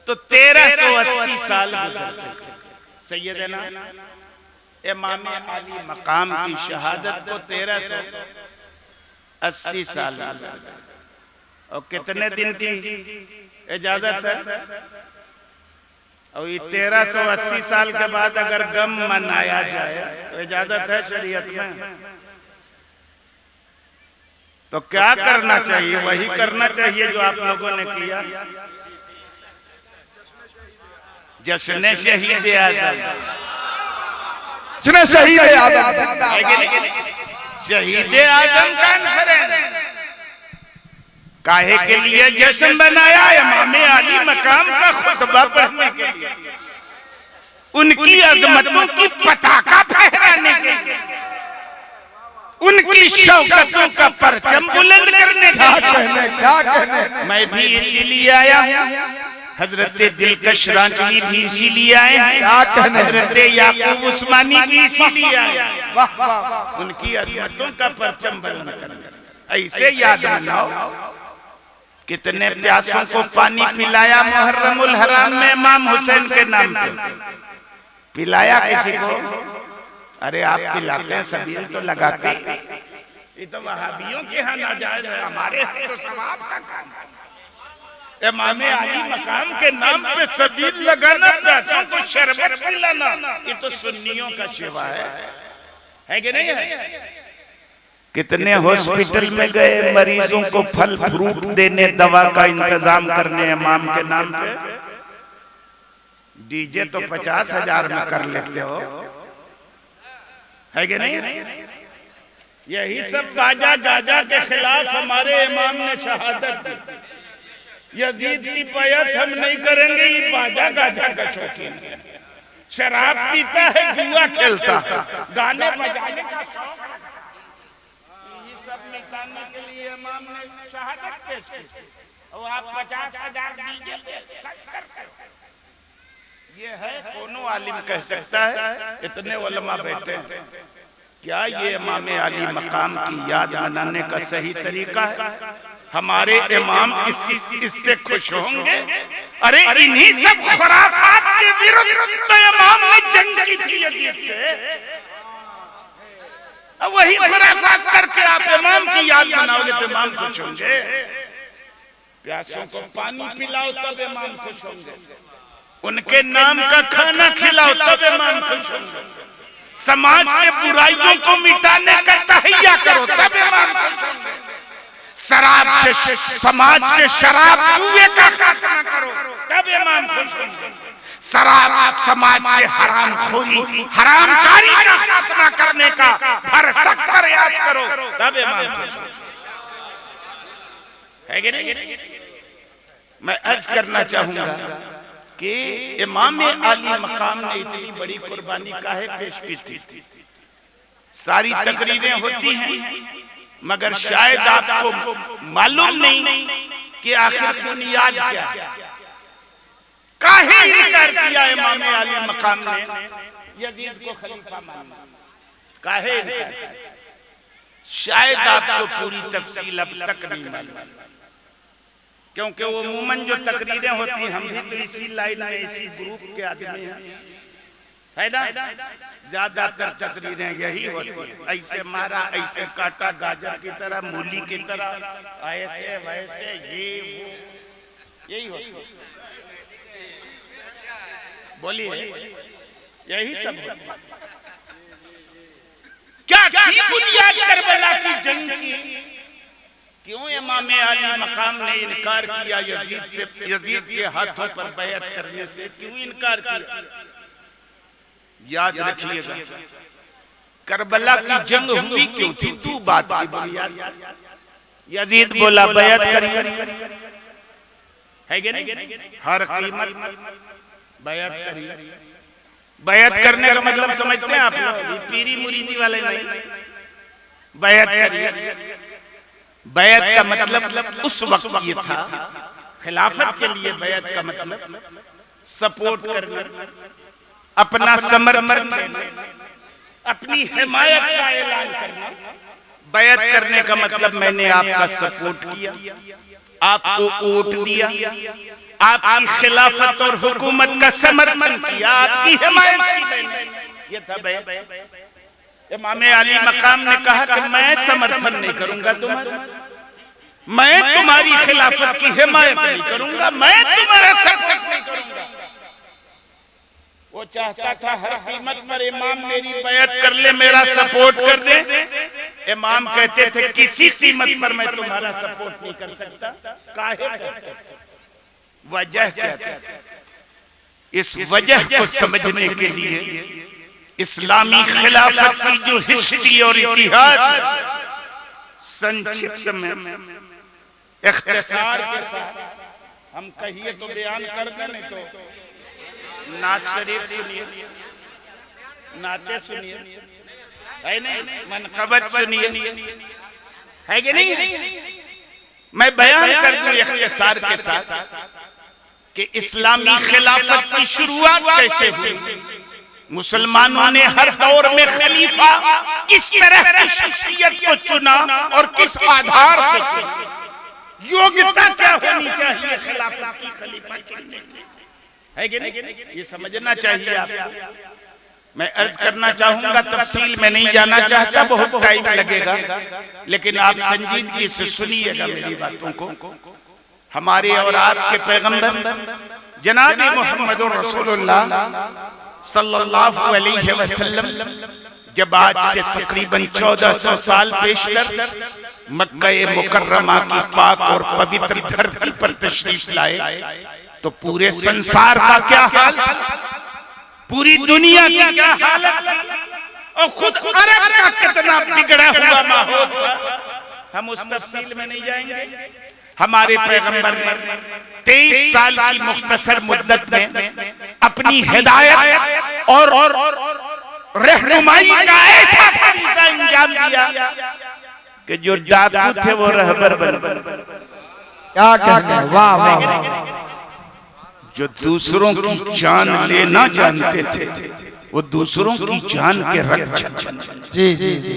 तो 1380 साल गुजर चुके। सैयदना इमाम अली मकाम की शहादत को 1380 साल और कितने दिन की इजाजत है? और ये 1380 साल के बाद अगर गम मनाया जाए तो इजाजत है शरीयत में? तो क्या करना चाहिए? वही करना चाहिए जो आप लोगों ने किया, जश्न शहीद आज़म। शहीद आज़म शहीद आज़म कॉन्फ्रेंस काहे के लिए जश्न बनाया? इमाम अली मकाम का खुतबा पढ़ने के लिए, उनकी अजमतों की पताका फहराने के लिए, उनकी शौकतों का परचम बुलंद करने के लिए। क्या कहने? मैं भी इसीलिए आया हूँ, हजरत दिलकश रांचवी भी इसीलिए आए हैं, हजरत याकूब उस्मानी भी इसीलिए आए हैं। उनकी अजमतों का परचम बुलंद करना। ऐसे याद मनाओ कितने प्यासों को पानी पिलाया मुहर्रमुल हराम में इमाम हुसैन के नाम पे। पिलाया किसी को? अरे आप पिलाते हैं, सबील तो लगाते। ये तो वहाबियों के यहाँ नाजायज है, हमारे यहाँ तो सवाब का काम है। इमाम अली मकाम के नाम पे सबील लगाना, प्यासों को शरबत पिलाना, ये तो सुन्नियों का शिवा है कि नहीं है? कितने हॉस्पिटल में गए मरीजों को फल फ्रूट देने, दवा का इंतजाम करने इमाम के नाम पे। डीजे तो 50,000 में कर लेते हो, है कि नहीं? यही सब बाजा गाजा के खिलाफ हमारे इमाम ने शहादत दी। यजीद की बैत हम नहीं करेंगे, ये बाजा गाजा का शौकीन है, शराब पीता है, जुआ खेलता है, गाने बजाने का शौक है। ये सब निकालने के लिए इमाम ने शहादत पेश की और आप 50,000 दीजिए। ये है कोनो आलिम कह सकता है? इतने उलमा बैठे हैं। क्या ये इमाम अली मकाम की याद मनाने का सही तरीका है? हमारे इमाम इससे खुश होंगे? अरे इन्हीं सब खुराफात के विरुद्ध तो इमाम ने जंग की थी यजीद से। अब वही खुराफात करके आप इमाम की याद मनाओगे तो इमाम खुश होंगे? प्यासों को पानी पिलाओ तब इमाम खुश होंगे, उनके नाम का खाना खिलाओ तब इमाम खुश होंगे, समाज से बुराइयों को मिटाने का तहैया करो तब इमाम खुश होंगे, शराब से समाज से शराब जुए का खात्मा करो तब इमाम खुश होंगे, शराब समाज से हराम खोरी हरामकारी का खात्मा करने का भरसक प्रयास करो तब इमाम खुश होंगे। है कि नहीं? मैं अर्ज करना चाहूंगा कि इमाम अली मकाम ने इतनी बड़ी कुर्बानी काहे पेश की थी? सारी तकरीरें होती हैं मगर शायद आपको मालूम नहीं कि आखिर बुनियाद क्या है। काहे इनकार किया इमाम अली मकाम ने यजीद को खलीफा माना? काहे इनकार? शायद आपको पूरी तफसील अब तक नहीं मालूम, क्योंकि वो अमूमन जो तकरीरें होती हैं, हम भी तो इसी लाइन में इसी ग्रुप के आदमी हैं, है ना? ज्यादातर तकरीरें यही होती है, ऐसे मारा, ऐसे काटा, गाजर की तरह, मूली की तरह, ऐसे वैसे, ये वो, यही होती है। बोलिए, यही सब होता है। क्या थी बुनियाद करबला की जंग की? क्यों इमाम अली मकाम ने इनकार किया यजीद से, यजीद के हाथों पर बैअत करने से क्यों इनकार किया? याद रखिएगा, करबला की जंग हुई क्यों थी? तू बात की बुनियाद। यजीद बोला बैअत करिए, है कि नहीं? हर कीमत बैअत करिए। बैअत करने का मतलब समझते हैं आप लोग? पीरी मुरीदी वाले नहीं। बैअत करिए, बैअत का मतलब उस वक्त ये था, खिलाफत के लिए बैअत का मतलब सपोर्ट करना, अपना समर्थन देना, अपनी हिमायत का ऐलान करना। बैअत करने का मतलब मैंने आपका सपोर्ट किया, आपको वोट दिया, आपकी खिलाफत और हुकूमत का समर्थन किया, आपकी हिमायत की मैंने। ये था बैअत। इमाम अली मकाम ने कहा कि मैं समर्थन नहीं करूंगा तुम्हारा, मैं तुम्हारी खिलाफत की हिमायत नहीं करूंगा, मैं तुम्हारा सपोर्ट नहीं करूंगा। वो चाहता था हर कीमत पर इमाम मेरी बैअत कर ले, मेरा सपोर्ट कर दे। इमाम कहते थे किसी कीमत पर मैं तुम्हारा सपोर्ट नहीं कर सकता। काहे कहते थे? वजह क्या था? इस वजह को समझने के लिए इस्लामी खिलाफत की जो हिस्ट्री और इतिहास संक्षिप्त में इख्तिसार के साथ हम कहिए तो बयान कर दें, नहीं तो नात शरीफ सुनिए, नाते सुनिए, है नहीं? मनकबत सुनिए, है कि नहीं? मैं बयान कर दूं इख्तिसार के साथ कि इस्लामी खिलाफत की शुरुआत कैसे हुई, मुसलमानों ने हर दौर में खलीफा किस तरह की शख्सियत को चुना और किस आधार पर चुना, योग्यता क्या होनी चाहिए खिलाफत की, खलीफा चुनने की, है कि नहीं? ये समझना चाहिए आपको। मैं अर्ज करना चाहूंगा, तफसील में नहीं जाना चाहता, बहुत टाइम लगेगा, लेकिन आप संजीदगी से सुनिएगा मेरी बातों को। हमारे और आपके पैगंबर जनाब मोहम्मद रसूलुल्लाह सल्लल्लाहु अलैहि वसल्लम जब आज से तकरीबन 1400 साल पेशतर मक्का मुकर्रमा की पाक और पवित्र धरती पर तशरीफ लाए, तो पूरे संसार का क्या हाल, पूरी दुनिया की क्या हालत और खुद अरब का कितना बिगड़ा हुआ माहौल था, हम उस तफसील में नहीं जाएंगे। हमारे पैगंबर ने 23 साल की मुख्तसर मुद्दत में अपनी हिदायत और रहनुमाई का ऐसा फरीज़ा अंजाम दिया कि जो डाकू थे वो रहबर बन, क्या कहने, वाह वाह। जो दूसरों की जान लेना जानते थे वो दूसरों की जान के रक्षक बने। जी जी जी।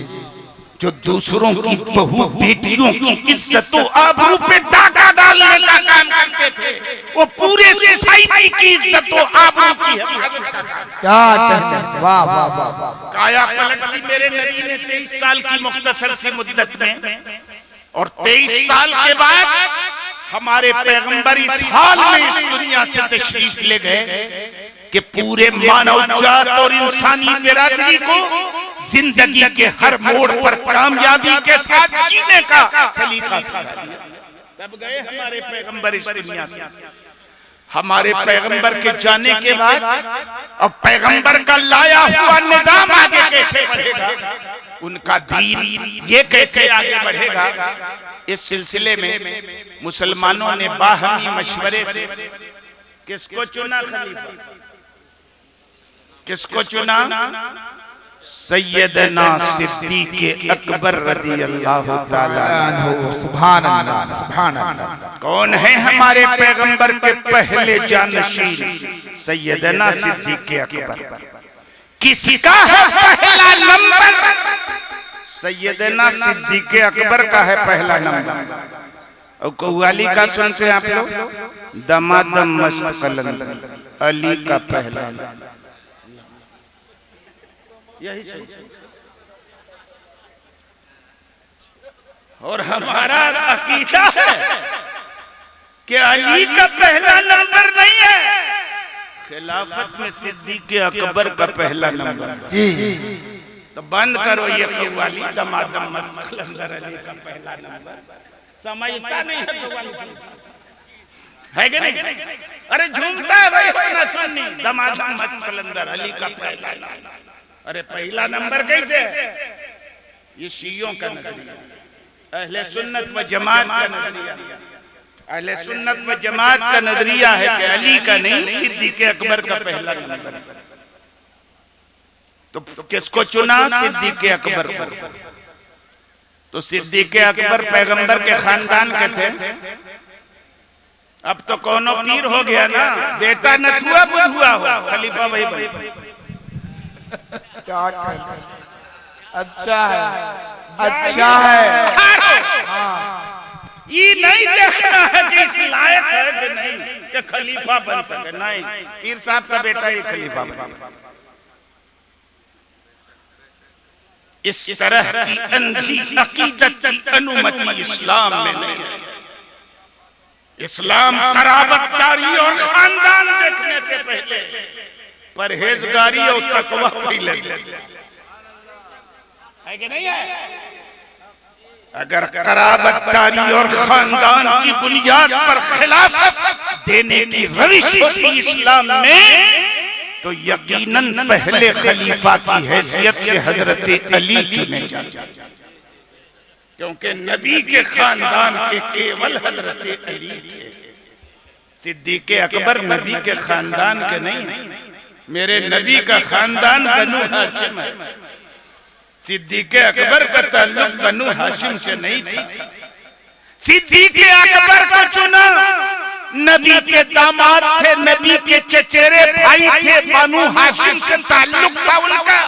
जो दूसरों की बहू बेटियों की इज्जत और आबरू पे डाका डालने का काम करते थे, वो पूरे सोसाइटी की इज्जत और आबरू की हिफाजत का काम। क्या कहने, वाह वाह वाह। काया पलट दी मेरे नबी ने 23 साल की मुख्तसर सी मुद्दत में, और 23 साल के बाद हमारे पैगंबर इस हाल में इस दुनिया से तशरीफ ले गए कि पूरे मानव जात और इंसानी बिरादरी को जिंदगी के हर मोड़ पर कामयाबी के साथ जीने का सलीका सिखा दिया। तब गए हमारे पैगंबर इस दुनिया से। हमारे पैगंबर के जाने के बाद अब पैगंबर का लाया हुआ निजाम आगे कैसे बढ़ेगा, उनका दीन ये कैसे आगे बढ़ेगा, इस सिलसिले में मुसलमानों ने बाहमी मशवरे से किसको चुना खलीफा, किसको चुना? सैयदना सिद्दीक़ अकबर रज़ियल्लाहु ताला अन्हु। सुभान अल्लाह, सुभान अल्लाह। कौन है हमारे पैगंबर के पहले जानशीन? सैयदना सिद्दीक़ अकबर। किसका है पहला नंबर? सैयदना सिद्दीक़ अकबर का है पहला नंबर। और कव्वाली का सुनते हैं आप लोग, दमादम मस्त कलंदर, अली का पहला। यही सही। और हमारा अकीदा है कि अली का पहला नंबर नहीं है, खिलाफत में सिद्दीक़ अकबर का पहला नंबर जी। तो बंद करो ये कव्वाली, दमादम मस्त कलंदर अली का पहला नंबर। समझता नहीं है कव्वाली है कि नहीं? अरे झूमता है भाई अपना सुन्नी, दमादम मस्त कलंदर अली का पहला नंबर। अरे पहला नंबर कैसे? ये शियों का नजरिया, अहले सुन्नत व जमात का नजरिया। अहले सुन्नत व जमात का नजरिया है कि अली का नहीं, सिद्दीक़ अकबर का पहला नंबर। तो किसको चुना? सिद्दीक़ अकबर को। तो सिद्दीक़ अकबर पैगंबर के खानदान के थे। अब तो कौनो पीर हो गया ना, बेटा नथुआ बुधुआ हो, खलीफा वही बने। क्या अच्छा है, अच्छा है। ये नहीं देखना है कि इस लायक है कि नहीं कि खलीफा बन सके। नहीं, पीर साहब का बेटा ही खलीफा बने। इस तरह की अंधी अकीदत की अनुमति इस्लाम में नहीं है। इस्लाम कराबतदारी और खानदान देखने से पहले परहेजगारी और तकवा पहले है कि नहीं है? अगर कराबतदारी और खानदान की बुनियाद पर खिलाफत देने की रविश होती इस्लाम में, तो यकीनन पहले खलीफा की हैसियत से हजरत अली चुने जाते, क्योंकि नबी के खानदान के केवल हजरत अली थे। सिद्दीक़ अकबर नबी के खानदान के नहीं। मेरे नबी का खानदान बनु हाशिम है, सिद्दीक़ अकबर का ताल्लुक बनु हाशिम से नहीं था। सिद्दीक़ अकबर को चुना, नबी के दामाद थे, नबी के चचेरे भाई थे, बनु हाशिम से ताल्लुक था उनका।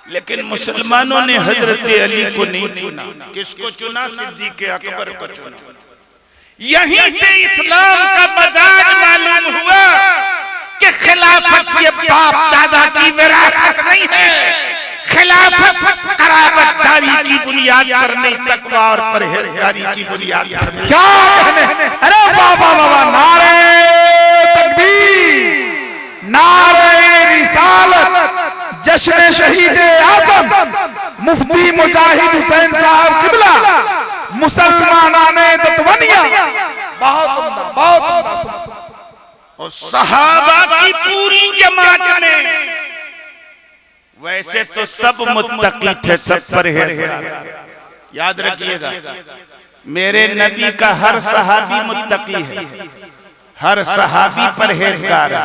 लेकिन मुसलमानों ने हजरत अली को नहीं चुना। किसको चुना? सिद्दीक़ अकबर को चुना। यहीं से इस्लाम का मजाज मालूम हुआ कि खिलाफत ये बाप दादा की विरासत नहीं है। खिलाफत कराबतदारी की बुनियाद पर नहीं, तकवा और परहेजगारी की बुनियाद पर नहीं। क्या कहने? अरे बाबा बाबा, नारे तकबीर, नारे रिसालत, जश्न शहीद आज़म मुफ्ती मुजाहिद हुसैन साहब किबला, मुसलमानाने दतवनिया। बहुत उम्दा, बहुत उम्दा। और सहाबा की पूरी जमात में वैसे तो सब मुत्तकी थे, सब परहेजगार। याद रखिएगा, मेरे नबी का हर सहाबी मुत्तकी है, हर सहाबी परहेजगार है,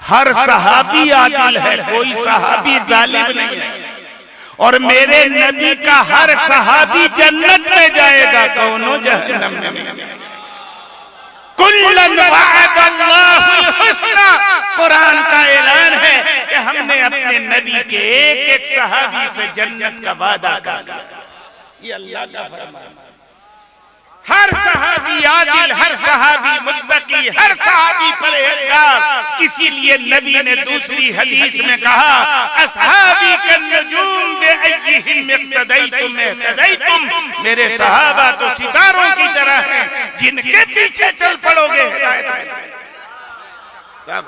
हर सहाबी आदिल है, कोई सहाबी जालिम नहीं है। और मेरे नबी का हर सहाबी जन्नत में जाएगा, कौनो जहन्नम में नहीं। कुल्लन वअदल्लाहुल हुस्ना, कुरान का ऐलान है कि हमने अपने नबी के एक एक सहाबी से जन्नत का वादा किया। ये अल्लाह का फरमान। हर सहाबी आदिल, हर सहाबी मुत्तकी, हर सहाबी परहेजगार। इसीलिए नबी ने दूसरी हदीस में कहा, असहाबी कन्नुजूम बिअय्यिहिम इक्तदैतुम इहतदैतुम। मेरे सहाबा तो सितारों की तरह हैं, जिनके पीछे चल पड़ोगे हिदायत। सब,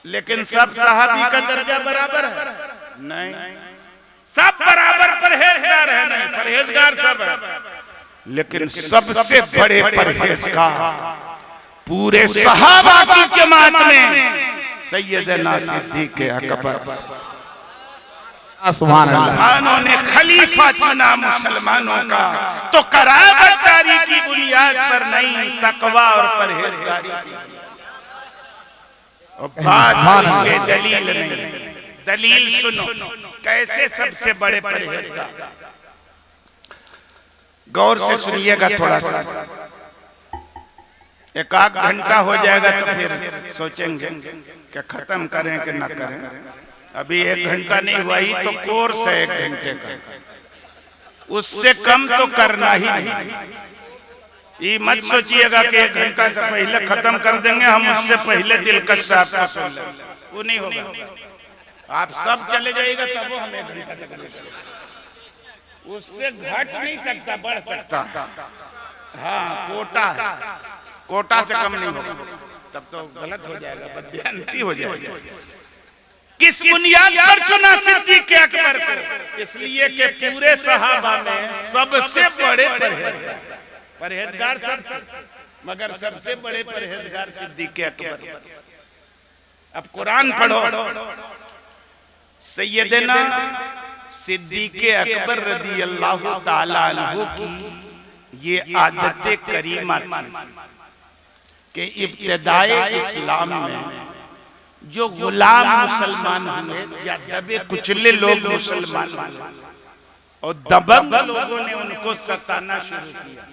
लेकिन सब सहाबी का दर्जा बराबर है? नहीं, सब बराबर परहेजगार है नहीं, परहेजगार सब है। लेकिन सबसे बड़े परहेजगार पूरे सहाबा की जमात में सैयदना सिद्दीक़ अकबर। मुसलमानों ने खलीफा चुना मुसलमानों का, तो कराबतदारी की बुनियाद पर नहीं, तकवा और परहेजगारी की। बात में दलील नहीं, दलील सुनो। कैसे सबसे बड़े परहेजगार? गौर से सुनिएगा थोड़ा सा, एक आध घंटा हो जाएगा तो फिर सोचेंगे कि खत्म करें कि ना करें। अभी 1 घंटा नहीं हुआ ही तो कोर्स है 1 घंटे का, उससे कम तो करना ही नहीं। ये मत सोचिएगा कि 1 घंटा से पहले खत्म कर देंगे हम, उससे पहले दिलकश साहब का सुन लें, वो नहीं होगा। आप सब चले जाइएगा तब वो हम 1 घंटा तक करेंगे, उससे घट नहीं सकता, बढ़ सकता। हाँ कोटा है, कोटा से कम नहीं होगा, तब तो गलत हो जाएगा, बदबयानती हो जाएगा। किस बुनियाद पर चुना सिद्दीक़ अकबर को? इसलिए कि पूरे सहाबा में सबसे बड़े परहेजगार सब, मगर सबसे बड़े परहेजगार सिद्दीक़ अकबर। अब कुरान पढ़ो, सैयदना सिद्दीक़ अकबर रज़ी अल्लाह ताला अन्हु की ये आदत करीमा थी कि इब्तिदाए इस्लाम में जो गुलाम मुसलमान हुए या दबे कुचले लोग मुसलमान हुए और दबंग लोगों ने उनको सताना शुरू किया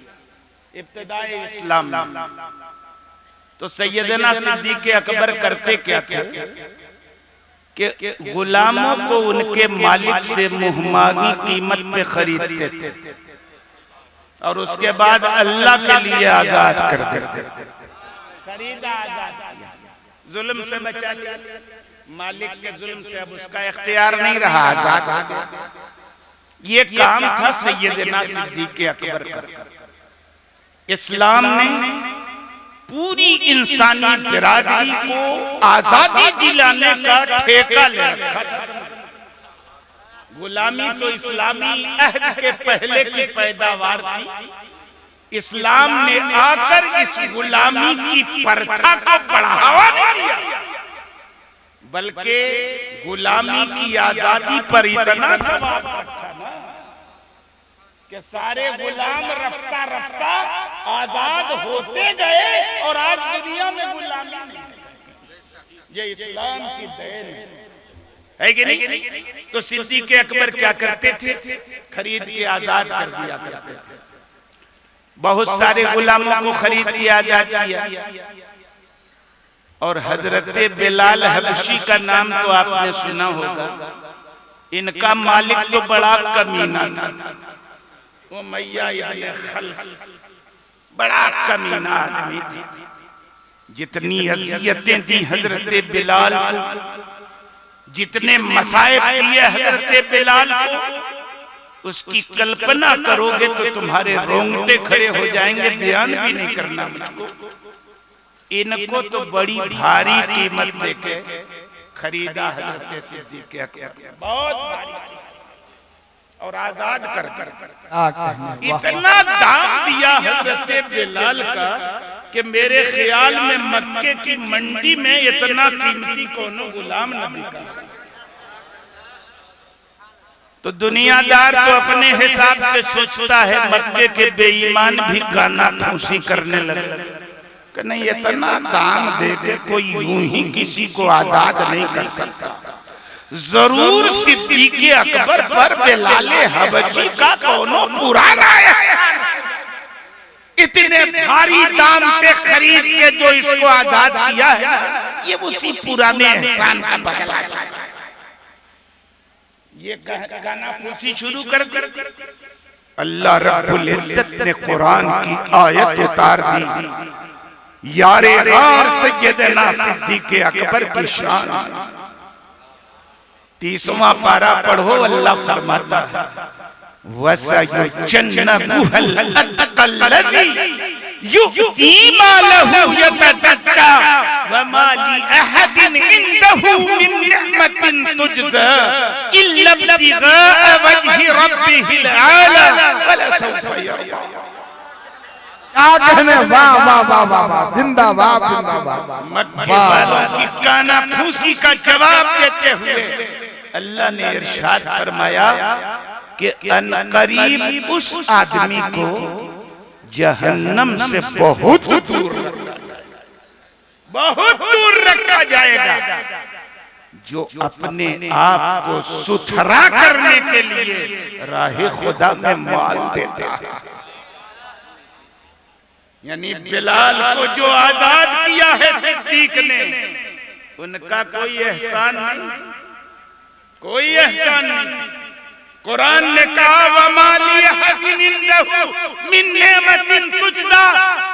इब्तिदाए इस्लाम में, तो सैयदना सिद्दीक़ अकबर करते क्या थे कि गुलामों को उनके मालिक से मुहमागी कीमत पे खरीदते थे और उसके बाद अल्लाह के लिए आजाद कर देते थे। खरीदा, आजाद किया, जुल्म से बचा लिया, मालिक के जुल्म से अब उसका इख्तियार नहीं रहा, आजाद। ये काम था सैयदना सिद्दीक़ अकबर का। इस्लाम ने पूरी इंसानी बिरादरी को आजादी दिलाने का ठेका ले रखा था। गुलामी तो इस्लामी अहद के पहले की पैदावार थी। इस्लाम ने आकर इस गुलामी की प्रथा को बढ़ावा नहीं दिया, बल्कि गुलामी की आजादी पर इतना सवाब रखा ना कि सारे गुलाम रफ्ता रफ्ता आजाद होते गए और आज दुनिया में गुलामी नहीं। ये इस्लाम की देन है कि नहीं? तो सिद्दीक़ अकबर क्या करते थे? खरीद के आजाद कर दिया करते थे। बहुत सारे गुलामों को खरीद के आजाद किया। और हजरत बिलाल हबशी का नाम तो आपने सुना होगा। इनका मालिक तो बड़ा कमीना था, वो मैया इब्न खल्फ, बड़ा कमीना आदमी थी। जितनी अज़ियतें दी हजरत बिलाल को, जितने मसाइब दिए हजरत बिलाल को, उसकी कल्पना करोगे तो तुम्हारे रोंगटे खड़े हो जाएंगे, बयान भी नहीं करना मुझको। इनको तो बड़ी भारी कीमत देके खरीदा हजरत सिद्दीक़ अकबर, बहुत भारी, और आजाद कर इतना दाम दिया हजरत बिलाल का कि मेरे ख्याल में मक्के की मंडी में इतना कीमती कोनो गुलाम न बिका। तो दुनियादार तो अपने हिसाब से सोचता है, मक्के के बेईमान भी गाना फूसी करने लगे कि नहीं, इतना दाम देके कोई यूं ही किसी को आजाद नहीं कर सकता। जरूर सिद्दीक़ अकबर पर बिलाल हबशी का कोनो पुराना इतने भारी दाम पे खरीद के जो इसको आजाद किया है, ये उसी पुराने एहसान का बदला है। ये गाना फूसी शुरू कर दी। अल्लाह रब्बुल इज्जत ने कुरान की आयत उतार दी, यारे गार सैयदना सिद्दीक़ अकबर की शान। 30वां पारा पढ़ो, अल्लाह फरमाता है वसयुजन्नबुहुल अतक़ल्लज़ी यु'ती मालहु यतज़क्का वमा लिअहदिन इंदहु मिन निअमतिन तुजज़ा इल्ला इब्तिग़ाअ वजहि रब्बिहिल आला वलसौफ़ यर्ज़ा। क्या कहने, वाह वाह वाह वाह, जिंदाबाद जिंदाबाद। मक्के वालों की काना फूसी का जवाब देते हुए अल्लाह ने इरशाद फरमाया कि अनकरीब उस आदमी को जहन्नम से बहुत दूर रखा जाएगा जो अपने आप को सुथरा करने के लिए राहे खुदा में माल देता है। यानी बिलाल को जो आजाद किया है सिद्दीक़ ने, उनका कोई एहसान नहीं, कोई एहसान नहीं। कुरान ने कहा वमाली हदिन इंदहु मिन नेमतिन तुजदा,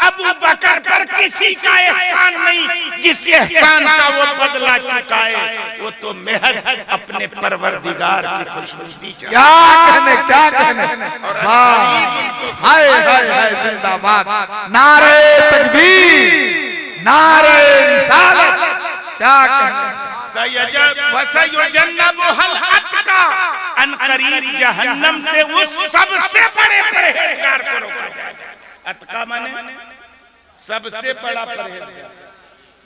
अबू बकर पर किसी का एहसान नहीं जिस एहसान का वो बदला चुकाए, वो तो महज अपने परवरदिगार की खुशनुदी चाहे। क्या कहने हाय हाय हाय जिंदाबाद, नारे तकबीर, नारे रिसालत, क्या कहने। वसयुजन्नबुहल अतका, अनकरीब जहन्नम से उस सबसे बड़े परहेजगार को रोका जाएगा। अतका माने सबसे बड़ा परहेजगार,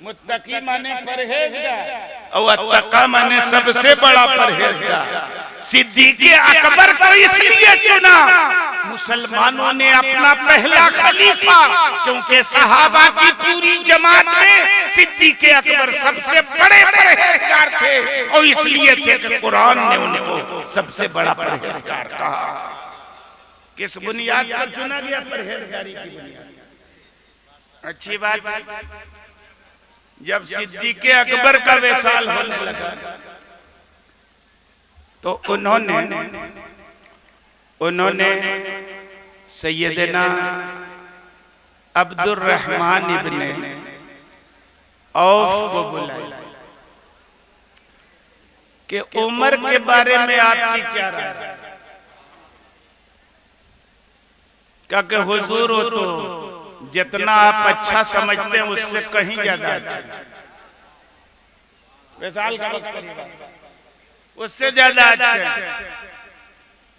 मुत्तकी माने परहेजगार, और अतका माने सबसे बड़ा परहेजगार। सिद्दीक़ अकबर को इसलिए चुना मुसलमानों ने अपना पहला खलीफा, क्योंकि सहाबा की पूरी जमात में सिद्दीक़ अकबर सबसे बड़े परहेजगार थे, और इसलिए थे कि कुरान ने उनको सबसे बड़ा परहेजगार कहा। किस बुनियाद पर चुना गया? परहेजगारी की बुनियाद। अच्छी बात है। जब सिद्दीक़ अकबर का विसाल होने लगा तो उन्होंने सैयदना अब्दुर्रहमान इब्ने औफ को बुलाया कि उमर के बारे में आपकी क्या राय है? क्या कि हुजूर हो तो जितना आप अच्छा समझते हैं उससे कहीं ज्यादा अच्छा, विसाल का वक्त उससे ज्यादा अच्छा।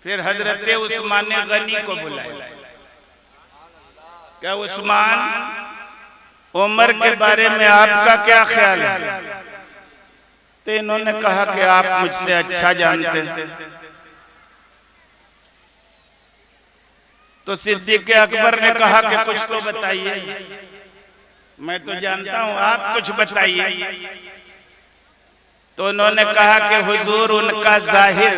फिर हजरत उस्मान गनी को बुलाया। क्या उस्मान, उमर के बारे में आपका क्या ख्याल है? तो इन्होंने कहा कि आप मुझसे अच्छा जानते हैं। तो सिद्दीक़ अकबर ने कहा कि कुछ तो बताइए, मैं तो जानता हूं, आप कुछ बताइए। तो उन्होंने कहा कि हुजूर उनका जाहिर,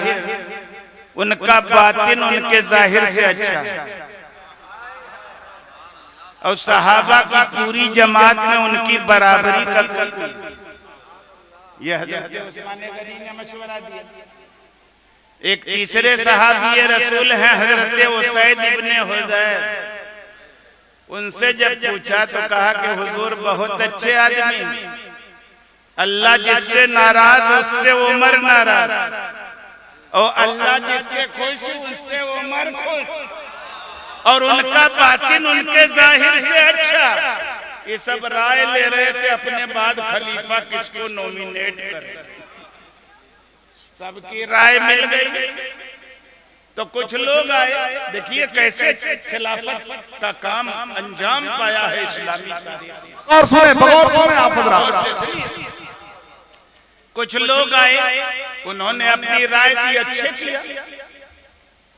उनका बातिन उनके जाहिर से अच्छा, और सहाबा की पूरी जमात में उनकी बराबरी का कोई। यह हज़रत उस्मान गनी ने मशवरा दिया। एक तीसरे सहाबी रसूल हैं हजरत उसैद इब्ने हुज़ैर, उनसे जब पूछा तो कहा कि हुजूर बहुत अच्छे आदमी, अल्लाह जिससे नाराज उससे उमर नाराज, और अल्लाह जिससे खुश उससे उमर खुश, और उनका बातिन उनके जाहिर से अच्छा। ये सब राय ले रहे थे अपने बाद खलीफा किसको नॉमिनेट करें। सबकी राय मिल गई तो कुछ लोग आए। देखिए कैसे खिलाफत का काम अंजाम पाया है इस्लामी तारीख। और सुने बगौर सुने आप हज़रात। कुछ लोग आए, उन्होंने अपनी राय दी, अच्छे किया।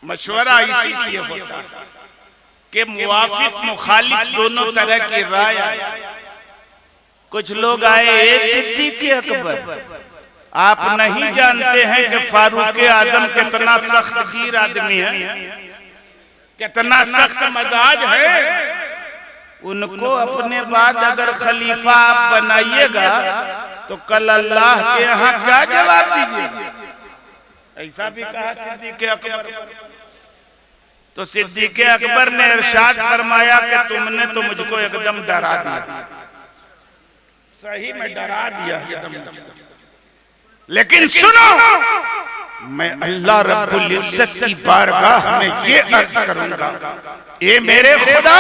मशवरा इसीलिए होता है कि मुवाफिक मुखालिफ दोनों तरह की राय आए। कुछ लोग आए, ए सिद्दीक़ अकबर, आप नहीं जानते हैं कि फारूक आजम कितना सख्त गिर आदमी है, कितना सख्त मजाज है। उनको अपने बाद अगर खलीफा आप बनाइएगा तो कल अल्लाह के यहाँ क्या जवाब दीजिएगा? ऐसा भी कहा सिद्दीक़ अकबर। तो सिद्दीक़ अकबर ने इरशाद फरमाया कि तुमने तो मुझको एकदम डरा दिया। सही में डरा दिया एकदम। लेकिन सुनो, मैं अल्लाह रब्बुल इज्जत की बारगाह में ये अर्ज करूंगा, ए मेरे खुदा,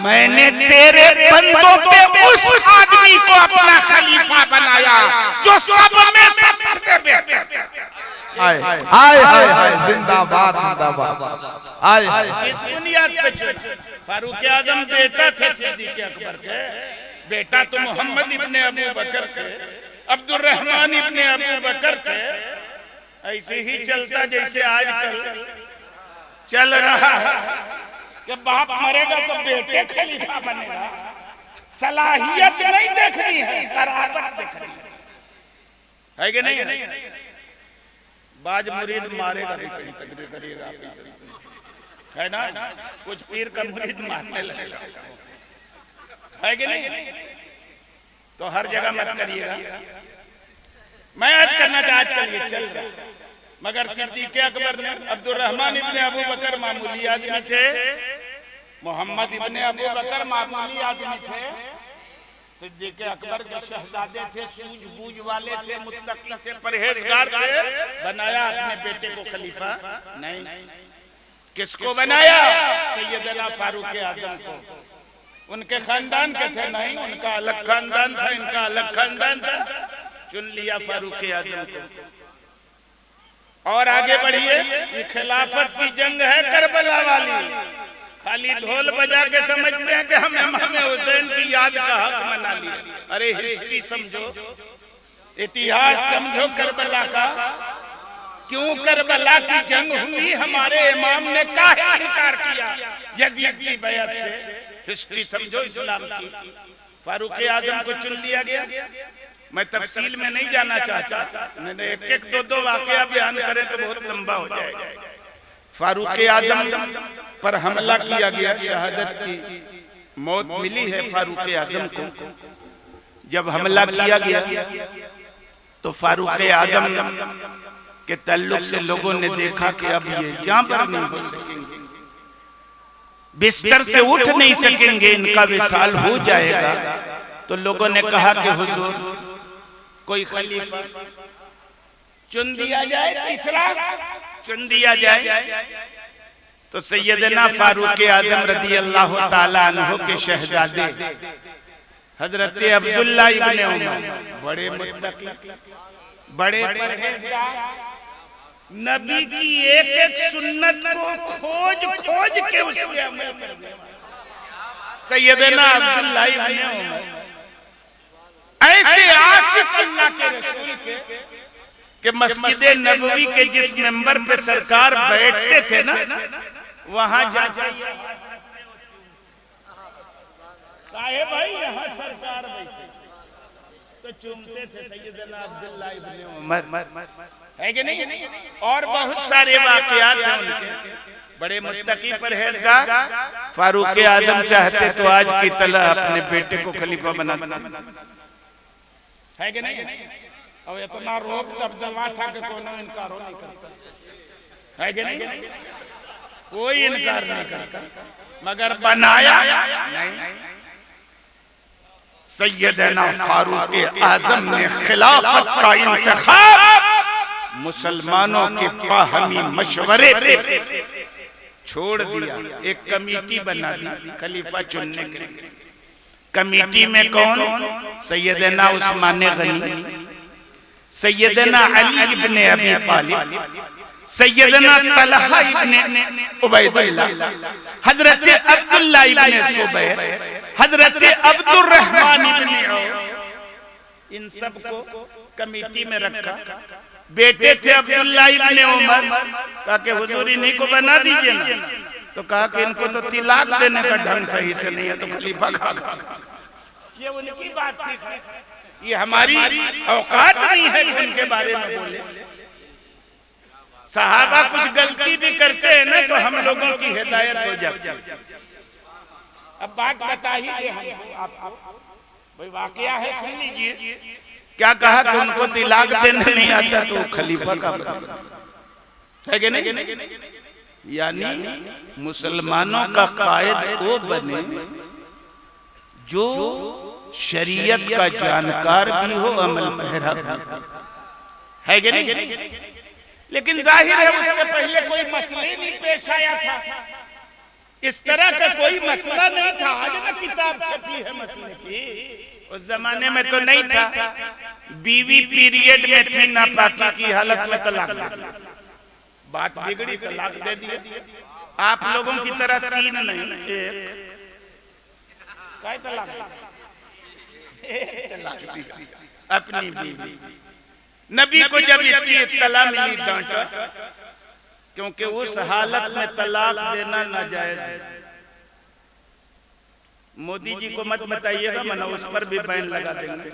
मैंने तेरे बंदों पे उस आदमी को अपना खलीफा बनाया जो सब में सबसे बेहतर। हाय हाय हाय जिंदाबाद जिंदाबाद। हाय इस बुनियाद पे फारूक आजम बेटा थे सिद्दीक़ अकबर के, बेटा तो मोहम्मद इब्ने अबू बकर थे, अब्दुर्रहमान इब्ने अबू बकर थे। ऐसे ही चलता जैसे आजकल चल रहा है कि बाप मरेगा तो बेटे खलीफा बनेगा। सलाहियत नहीं देखनी है, कराबत देखनी है कि नहीं? बाज मुरीद मारेगा भी कहीं तकरीर करिएगा, है ना? कुछ पीर का मुरीद मारने लगेगा, है कि नहीं? तो हर जगह मत करिएगा। मैं आज करना चाहता, आजकल ये चल रहा मगर सिद्दीक़ अकबर ने, अब्दुर्रहमान इब्ने अबू बकर मामूली आदमी थे, मोहम्मद इब्ने अबू बकर मामूली आदमी थे, सिद्दीक़ अकबर के शहजादे थे, सूझबूझ वाले थे, मुत्तकी थे, परहेजगार थे, बनाया अपने बेटे को खलीफा नहीं। किसको बनाया? सैयदना फारूक आजम को। उनके खानदान के थे नहीं, उनका अलग खानदान था, इनका अलग खानदान था, चुन लिया फारूक आजम को। और आगे बढ़िए, ये खिलाफत की जंग है करबला वाली। खाली ढोल बजा के समझते हैं कि हम इमाम हुसैन की याद का हक मना लिया। अरे हिस्ट्री समझो, इतिहास समझो करबला का। क्यों करबला की जंग हुई? हमारे इमाम ने काहे इनकार किया यजीद की बैअत से? हिस्ट्री समझो इस्लाम की। फारूक आजम को चुन लिया गया। मैं तफसील में नहीं जाना चाहता, मैंने एक एक दो वाकया बयान करें तो बहुत लंबा हो जाएगा। फारूक आजम पर हमला किया गया, शहादत की मौत मिली है फारूक आजम को। जब हमला किया गया तो फारूक आजम के ताल्लुक से लोगों ने देखा कि अब ये जांबर नहीं हो सकेंगे, बिस्तर से उठ नहीं सकेंगे, इनका विशाल हो जाएगा। तो लोगों ने कहा कि हुजूर कोई खलीफा चुन दिया जाए, तीसरा चुन दिया जाए। तो सैयदना फारूक आजम रदी अल्लाह ताला अन्हु के शहजादे हजरत अब्दुल्ला इब्ने उमर, बड़े मुत्तकी, बड़े परहेजगार, नबी की एक एक सुन्नत को खोज खोज के उस पे अमल करने वाले सैयदना अब्दुल्ला इब्ने उमर ऐसे आशिक अल्लाह के रसूल के कि मस्जिद नबवी के जिस मेंबर पे सरकार बैठते थे ना, वहां जाके काहे भाई यहाँ सरकार बैठे तो चूमते थे सैयदना अब्दुल्ला इब्ने उमर, है कि नहीं? और बहुत सारे वाकयात हैं उनके। बड़े मुत्तकी परहेजगार फारूक आजम चाहते तो आज की तरह अपने बेटे को खलीफा बना है कि नहीं? और इतना रोब दबदबा था कि कोई इनकार नहीं करता, है कि नहीं? कोई इनकार नहीं करता, मगर बनाया नहीं। सैयदना फारूक आजम ने खिलाफत का इंतखाब मुसलमानों के बाहमी मशवरे पे छोड़ दिया। एक कमेटी बना दी खलीफा चुनने के लिए। कमेटी में कौन? सैयदना उस्मान गनी, सैयदना अली इब्ने अबी तालिब, सैयदना तलहा इब्ने उबैदुल्लाह, हजरत अब्दुल्ला इब्ने जुबैर, हजरत अब्दुर्रहमान इब्ने औफ, इन सबको कमेटी में रखा। बेटे थे अब्दुल्ला इब्ने उमर, कहा कि हुजूर इन्हीं को बना दीजिए ना। तो कहा कि इनको तो तिलाक देने का ढंग सही से नहीं है, तो खलीफा खा। ये उनकी बात थी, ये हमारी औकात नहीं है कि उनके बारे में बोले। सहाबा कुछ गलती भी करते हैं ना तो हम लोगों की हिदायत हो जाती है। अब बात बता ही दे आपको, भाई वाकया है, सुन लीजिए। क्या कहा कि उनको तिलाक देने नहीं आता तो खलीफा का है कि नहीं? यानी मुसलमानों का कायद वो बने जो शरीयत का जानकार भी हो, अमल पहरा भी, है कि नहीं? लेकिन जाहिर है उससे पहले कोई मसला नहीं पेश आया था। इस तरह का कोई मसला नहीं था। आज ना किताब छपी है मसले की, उस जमाने में तो नहीं था। बीवी पीरियड में थी, नापाकी की हालत में तलाक दे दिया, बात बिगड़ी, तलाक दे दिया। आप लोगों की तरह 3 नहीं, 1 काय तलाक अपनी बीवी। नबी को जब इसकी इत्तला मिली डांटा, क्योंकि उस हालत में तलाक देना नाजायज है। मोदी जी को मत बताइएगा, मना उस पर भी बैन लगा देंगे,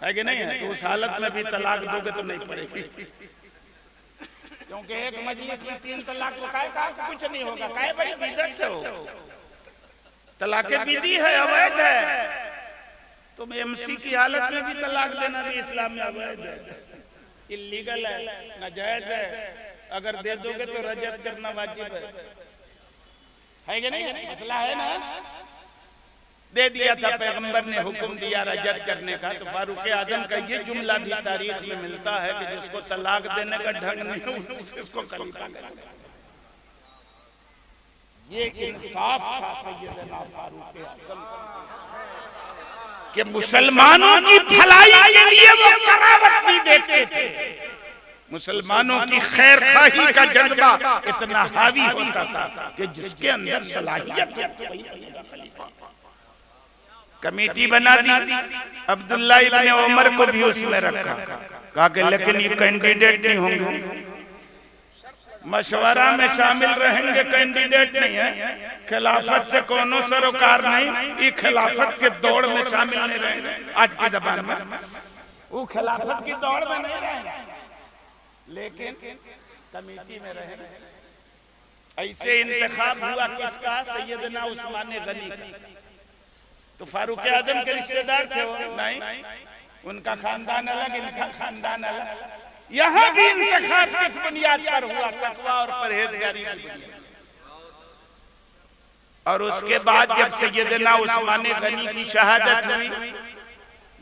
है कि नहीं? तो उस हालत में भी तलाक दोगे तो नहीं पड़ेगी, क्योंकि एक मजलिस में 3 तलाक को काहे कहा कुछ नहीं होगा। काहे भाई बिदअत हो, तलाक विधि है, अवैध है। तो एमसी की हालत में भी तलाक देना भी इस्लाम में अवैध है। इल्लीगल है, नाजायज है। अगर दे दोगे तो रजत करना वाजिब है कि नहीं? मसला है ना। दे दिया था, पैगंबर ने हुक्म दिया रजत करने का। तो फारूक आजम का ये जुमला भी तारीख में मिलता है कि जिसको तलाक देने का ढंग नहीं उसको खलीफा करना। ये इंसाफ था सैयदना फारूक आजम कि मुसलमानों की भलाई के लिए वो करावत नहीं देखते थे। मुसलमानों की खैर खाही का जज्बा इतना हावी होता था कि जिसके अंदर सलाहियत खलीफा। कमेटी बना दी, अब्दुल्ला इब्ने उमर को भी उसमें रखा। कहा कि लेकिन ये कैंडिडेट नहीं होंगे, मशवरा में शामिल रहेंगे, कैंडिडेट नहीं है, खिलाफत से कोनो सरोकार नहीं, ये खिलाफत के दौड़ में शामिल नहीं रहेंगे। आज की जबान में वो खिलाफत की दौड़ में नहीं रहेंगे, लेकिन कमेटी में रहेंगे। ऐसे इंतखाब हुआ किसका? सैयदना उस्मान गनी का। तो फारूक आजम के रिश्तेदार थे वो? नहीं, उनका खानदान अलग, इनका खानदान अलग। यहाँ भी इंतखाब किस बुनियाद पर हुआ? तकवा और परहेजगारी की बुनियाद। और उसके बाद जब सैयदना उस्मान गनी की शहादत हुई,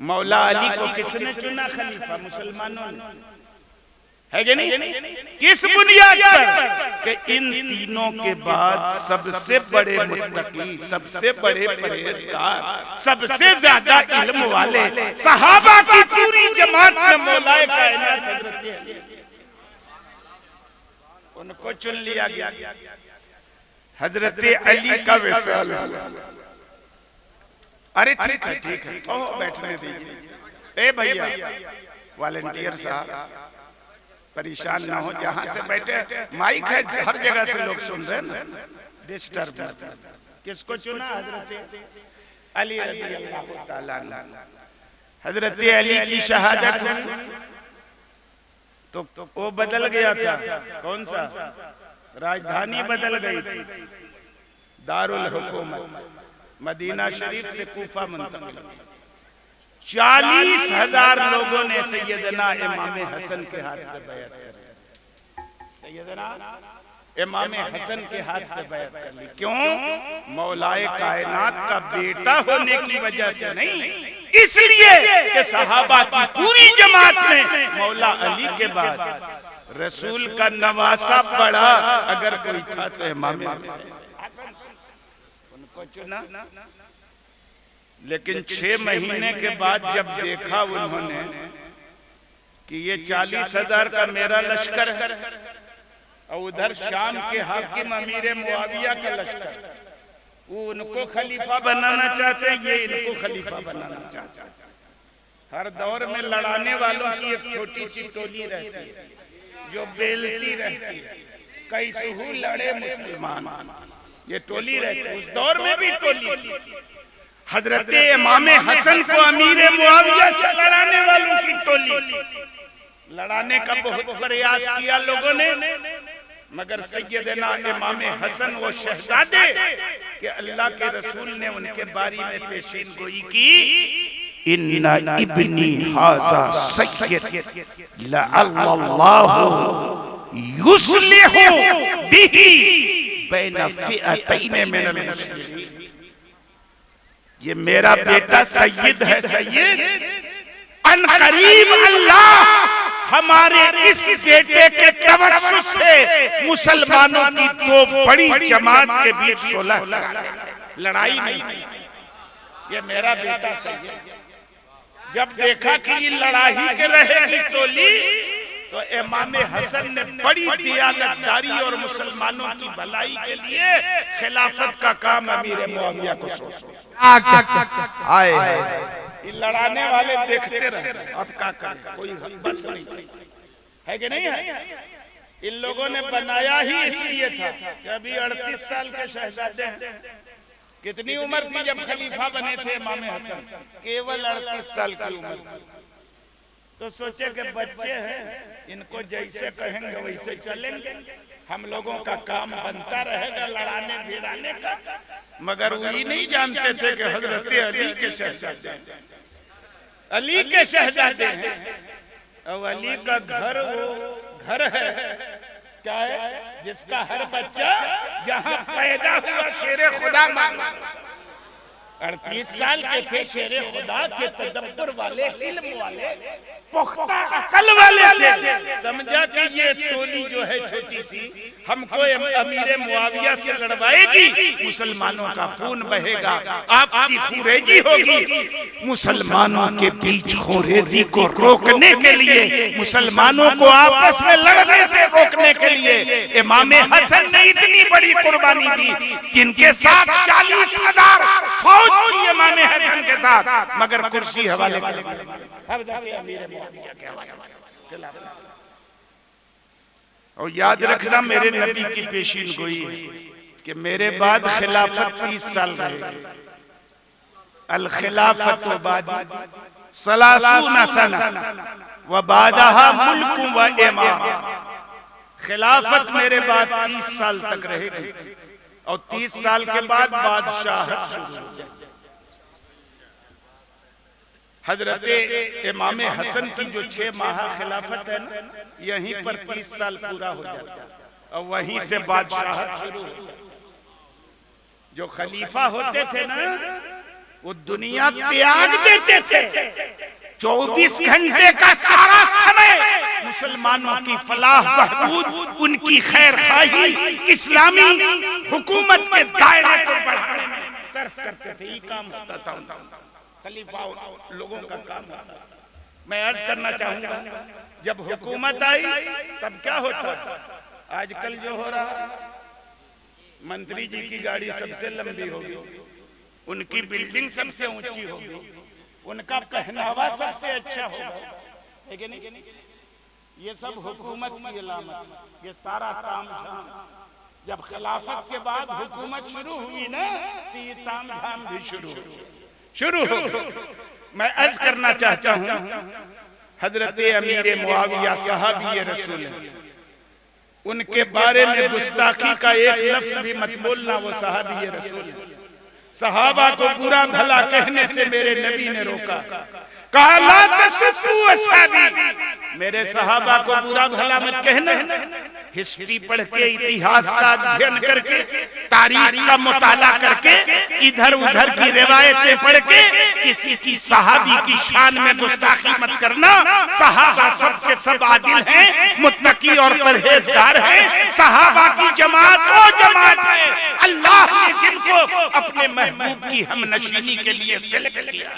मौला अली को किसने चुना खलीफा? मुसलमानों ने, है कि नहीं? किस बुनियाद पर? कि इन तीनों के बाद सबसे बड़े मुत्तकी, सबसे बड़े परहेजगार, सबसे ज्यादा इल्म वाले सहाबा की पूरी जमात में मौलाए कायनात हजरत अली, उनको चुन लिया गया। हजरत अली का विसाल। अरे ठीक है, ठीक है, ओह बैठने दीजिए। ए भैया वॉलंटियर साहब, परेशान ना हो, जहां से बैठे माइक है, हर जगह से लोग सुन रहे हैं ना, डिस्टर्ब मत। किसको चुना? हजरत अली रज़ियल्लाहु ताला अन्हु। हजरत अली की शहादत हुई तो वो बदल गया था। कौन सा? राजधानी बदल गई थी, दारुल हुकूमत मदीना शरीफ से कूफा मुंतकिल। 40,000 लोगों ने सैयदना इमाम हसन के हाथ पे बैत कर ली। सैयदना इमाम हसन के हाथ पे बैत कर ली। क्यों? मौलाए कायनात का बेटा होने की वजह से नहीं, इसलिए कि सहाबा की पूरी जमात में मौला अली के बाद रसूल का नवासा बड़ा अगर कोई था तो इमाम हसन, उनको चुना। लेकिन 6 महीने के बाद जब देखा उन्होंने कि ये 40,000 का मेरा लश्कर है और उधर शाम के हाकिम अमीर मुआविया का लश्कर, वो उनको खलीफा बनाना चाहते हैं, ये इनको खलीफा बनाना चाहते हैं। हर दौर में लड़ाने वालों की एक छोटी सी टोली रहती है जो बेलती रहती है, कैसे लड़े मुसलमान, ये टोली रहती है। उस दौर में भी टोली थी। हजरत इमाम हसन को अमीर मुआविया से लड़ाने वालों की टोली, लड़ाने का बहुत प्रयास किया लोगों ने, मगर सैयदना इमाम हसन वो शहजादे कि अल्लाह के रसूल ने उनके बारी में पेशीन गोई की, इन्ना इब्नी हाज़ा सय्यद लअल्लाहु युस्लिहु बिही बैन फ़िअतैन मिनल मुस्लिमीन। ये मेरा बेटा सैयद है, सैयद अनकरीब अल्लाह हमारे इस बेटे के तवस्सुत से मुसलमानों की 2 बड़ी जमात के बीच 16 लड़ाई नहीं। ये मेरा बेटा सैयद। जब देखा कि ये लड़ाई के रहेगी टोली, तो इमाम हसन ने बड़ी दियानतदारी और मुसलमानों की भलाई के लिए खिलाफत का काम अमीर मुआविया को सौंपा। ये लड़ाने वाले देखते रहे, अब क्या करें, कोई बस नहीं है कि नहीं है। इन लोगों ने बनाया ही इसलिए था कि अभी 38 साल के शहजादे हैं। कितनी उम्र थी जब खलीफा बने थे इमाम हसन? केवल 38 साल की उम्र। तो सोचे कि बच्चे हैं, इनको जैसे कहेंगे वैसे चलेंगे, हम लोगों का काम बनता रहेगा लड़ाने भिड़ाने का। मगर वही नहीं जानते थे कि हजरत अली के शहजादे, अली के शहजादे हैं। और अली का घर वो घर है क्या है जिसका हर बच्चा जहां पैदा हुआ शेरे खुदा माना। 38 साल के थे, शेरे खुदा के तदब्बर वाले, इल्म वाले, पुख्ता अकल वाले थे। समझा कि ये टोली जो है छोटी सी हमको अमीर मुआविया से लड़वाएगी, मुसलमानों का खून बहेगा, आपसी खुरेजी होगी। मुसलमानों के बीच खुरेजी को रोकने के लिए, मुसलमानों को आपस में लड़ने से रोकने के लिए इमाम हसन ने इतनी बड़ी कुर्बानी दी, जिनके साथ 40,000 फौज थी इमाम हसन के साथ, मगर कुर्सी हवाले कर और याद रखना मेरे नबी की पेशीन गोई है कि मेरे बाद खिलाफत 30 साल रहेगी। अल खिलाफत बाद 30 सना व बादहा मुल्क व इमाम। खिलाफत मेरे बाद 30 साल तक रहेगी और 30 साल के बाद बादशाहत शुरू हो जाएगी। हजरत इमाम हसन की जो 6 माह खिलाफत है ना, यहीं पर 30 साल पूरा हो जाता है और वहीं से बादशाहत शुरू हो जाती। जो खलीफा होते थे ना, वो दुनिया त्याग देते थे। 24 घंटे का सारा समय मुसलमानों की फलाह बहबूद, उनकी खैर खाही, इस्लामी हुकूमत के दायरे को बढ़ाने में सर्फ करते थे। ये काम होता था खलीफा लोगों का काम होता। मैं अर्ज करना चाहूंगा, जब हुकूमत आई तब क्या होता। आजकल जो हो रहा, मंत्री जी की गाड़ी सबसे लंबी होगी, उनकी बिल्डिंग सबसे ऊंची होगी, उनका पहनावा सबसे अच्छा होगा, है कि नहीं? ये सब हुकूमत की अलामत, ये सारा तामझाम। जब खिलाफत के बाद हुकूमत शुरू हुई ना, तो ये तामझाम भी शुरू हो। मैं अर्ज करना चाहता हूं, हजरत अमीर मुआविया साहबी रसूल है, उनके बारे में गुस्ताखी का एक लफ्ज भी मत बोलना। वो साहबी रसूल है। सहाबा को बुरा भला कहने से मेरे नबी ने रोका, कहा ला तसुब्बू असहाबी, मेरे सहाबा को बुरा भला मत कहना। हिस्ट्री पढ़ के, इतिहास का अध्ययन करके, तारीख का मुताला करके, इधर उधर की रिवायतें पढ़ के किसी की सहाबी की शान में गुस्ताखी मत करना। सहाबा सब के सब आदिल हैं, मुत्तकी और परहेजगार हैं। सहाबा की जमात वो जमात है अल्लाह ने जिनको अपने महबूब की हमनशीनी के लिए सेलेक्ट किया।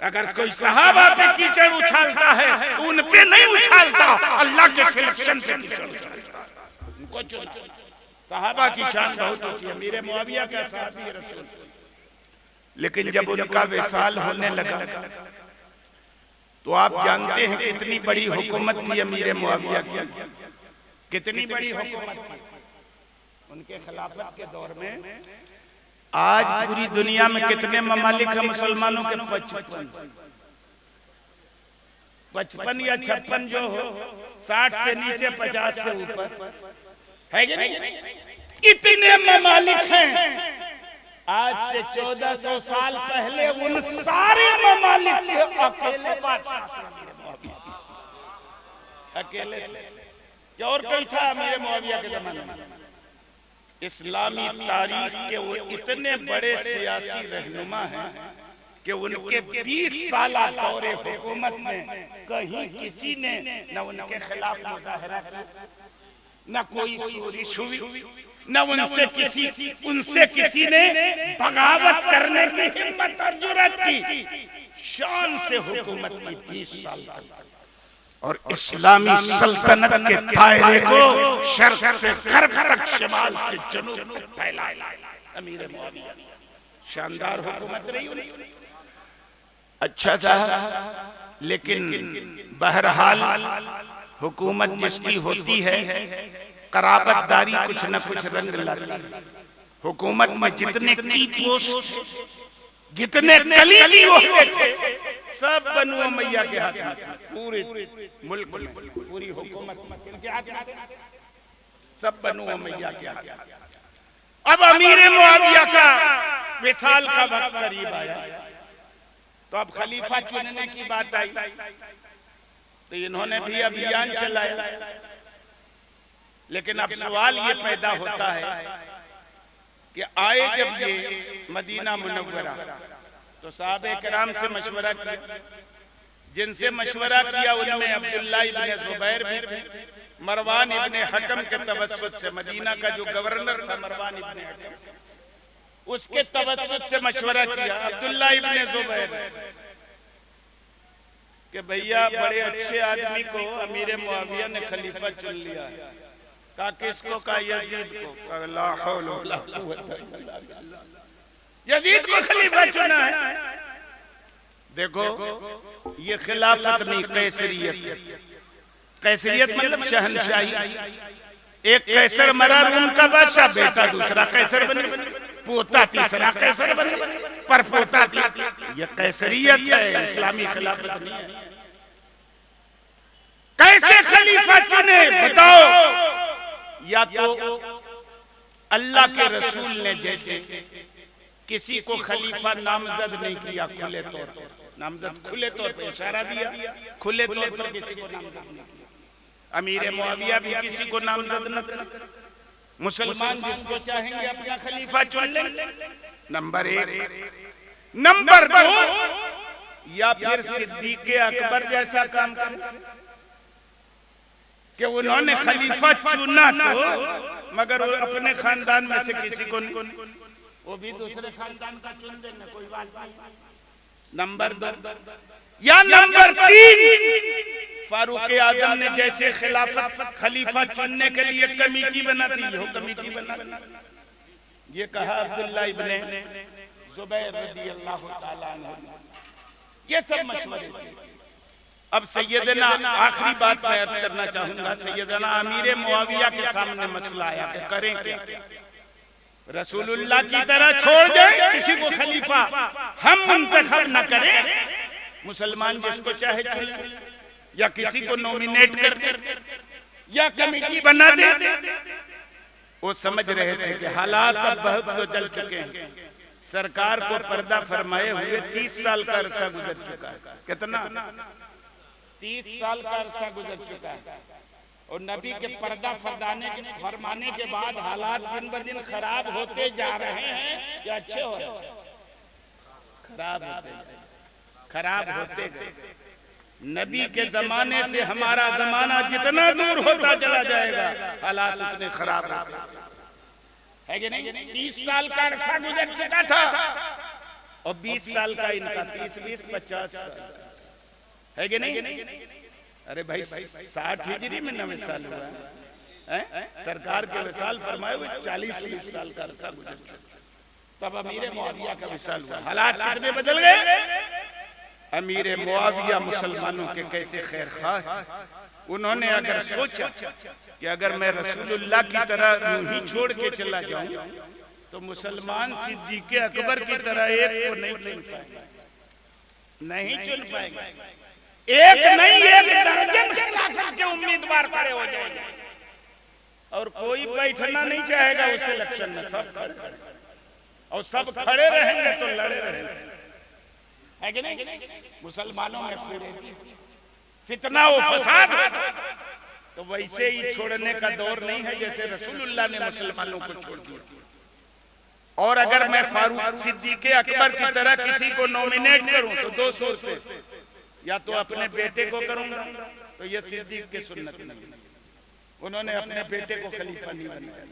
अगर कोई सहाबा पे कीचड़ उछालता है तो उन पे नहीं उछालता, अल्लाह के सिलेक्शन पे कीचड़ उछालता है, उनको चुनता। सहाबा की शान बहुत होती है। अमीर मुआविया का सहाबी रसूल, लेकिन जब उनका विसाल होने लगा तो आप जानते हैं कितनी बड़ी हुकूमत थी अमीर मुआविया की, कितनी बड़ी हुकूमत थी उनके खिलाफत के दौर में। आज पूरी दुनिया में कितने ममालिक हैं मुसलमानों के? 55 या 56 जो हो, 60 से नीचे 50 से ऊपर है कि नहीं? इतने ममालिक हैं। आज से 1400 साल पहले उन सारे ममालिक के अकेले बादशाह, अकेले थे। और कोई था अमीर मुआविया के जमाने में? इस्लामी तारीख के वो इतने बड़े सियासी रहनुमा हैं कि उनके 20 साल दौरे हुकूमत में कहीं किसी ने न उनके खिलाफ मुजाहरा किया, न कोई शोरिश हुई, न उनसे किसी ने बगावत करने की हिम्मत और जुर्रत की। शान से हुकूमत की 20 साल तक, और इस्लामी सल्तनत के दायरे को शर्क से गर्ब तक, शिमाल से जनूब तक फैलाया अमीर मुआविया। शानदार हुकूमत रही उनकी। अच्छा साहब, लेकिन बहरहाल हुकूमत जिसकी होती है, कराबतदारी कुछ न कुछ रंग लाती है। हुकूमत में जितने की पोस्ट, जितने कलीदी होते थे, सब बनु उमैया के हाथ में। पूरे मुल्क में पूरी हुकूमत किनके हाथ में? सब बनु उमैया के हाथ में। अब अमीर मुआविया का विसाल का वक्त करीब आया तो अब खलीफा चुनने की बात आई। तो इन्होंने भी अभियान चलाया। लेकिन अब सवाल ये पैदा होता है कि आए जब ये मदीना मुनव्वरा तो साहबे किराम से मशवरा किया। जिनसे मशवरा किया उनमें अब्दुल्ला इब्ने जुबैर भी थे, मरवान इब्ने हकम के तवस्सुत से, मदीना का जो गवर्नर था मरवान इब्ने हकम, उसके तवस्सुत से मशवरा किया अब्दुल्ला इब्ने जुबैर कि भैया बड़े अच्छे आदमी को अमीर मुआविया ने खलीफा चुन लिया है। कहा किसको? कहा यजीद को। ला हौल वला कुव्वता इल्ला बिल्लाह, यजीद को खलीफा चुना है। देखो ये खिलाफत नहीं, कैसरियत। कैसरियत मतलब शहनशाही। एक कैसर मरा रूम का बादशाह, बेटा दूसरा कैसर बने, पोता तीसरा कैसर बने, पर पोता ये कैसरियत है, इस्लामी खिलाफत नहीं है। कैसे खलीफा चुने बताओ? या तो अल्लाह के रसूल ने जैसे किसी को खलीफा नामजद नहीं किया, खुले तौर पर नामजद, खुले तौर पर इशारा दिया, खुले तौर पर किसी को नामजद नहीं किया। अमीर मुआविया भी किसी को नामजद न किया। मुसलमान जिसको चाहेंगे अपना खलीफा चुन लेंगे, नंबर 1। नंबर 2, या फिर सिद्दीक़ अकबर जैसा काम करें कि उन्होंने खलीफा चुना तो मगर अपने खानदान में से किसी को नहीं, वो भी दूसरे खानदान का चुन देना, कोई बात नहीं। नंबर 2 या नंबर 3, फारूक आजम ने जैसे खिलाफत खलीफा चुनने के लिए कमेटी बनाती हो, कमेटी बना, ये कहा अब्दुल्ला इब्ने जुबैर रदियल्लाहु ताला अन्हु। ये सब मशवरे थे। अब सैयदना आखिरी बात मैं अर्ज करना चाहूंगा, सैयदना अमीर मुआविया के सामने मसला आया कि करें क्या? रसूलुल्लाह की तरह छोड़ दें किसी को खलीफा, हम मुंतखब न करें, मुसलमान जिसको चाहे चुने, या किसी को नॉमिनेट कर दे, या कमेटी बना दे। वो समझ रहे थे कि हालात अब बहुत बदल चुके हैं। सरकार को पर्दा फरमाए हुए 30 साल का अरसा गुजर चुका है। कितना? 30 साल का अरसा गुजर चुका है। और नबी के पर्दा फरमाने के बाद हालात दिन ब दिन खराब होते जा रहे हैं या अच्छे हो रहे हैं? खराब होते गए। नबी के जमाने से हमारा जमाना जितना दूर होता चला जाएगा, हालात उतने खराब है कि नहीं? 30 साल का अरसा गुजर चुका था और 20 साल का इनका, 30-20 50 साल है कि नहीं? अरे भाई 60 हिजरी में नवे साल हुआ है, सरकार के विसाल फरमाए हुए 40-40 साल का अरसा गुजर चुका, तब अमीर मुआविया का विसाल हुआ। हालात कितने बदल गए। अमीर मुआविया मुसलमानों के कैसे खैर खां। उन्होंने अगर सोचा कि अगर मैं रसूलुल्लाह की तरह यूं ही छोड़ के चला जाऊं तो मुसलमान सिद्दीक़ अकबर की तरह एक को नहीं चुन पाएंगे, नहीं चुन पाएंगे। एक नहीं, एक दर्जन खिलाफत के उम्मीदवार खड़े हो जाएंगे और कोई बैठना नहीं चाहेगा उस इलेक्शन में। सब खड़े, और सब खड़े रहेंगे तो लड़े रहेंगे, है कि नहीं? मुसलमानों में फितना और फसाद, तो वैसे ही छोड़ने का दौर नहीं है जैसे रसूलुल्लाह ने मुसलमानों को छोड़ दिया। और अगर मैं फारूक सिद्दीक़ अकबर की तरह किसी को नॉमिनेट करूं तो 2 सूरतें, या तो अपने बेटे को करूंगा, तो ये सिद्दीक़ के सुन्नत नहीं, उन्होंने अपने बेटे को खलीफा नहीं बनाया।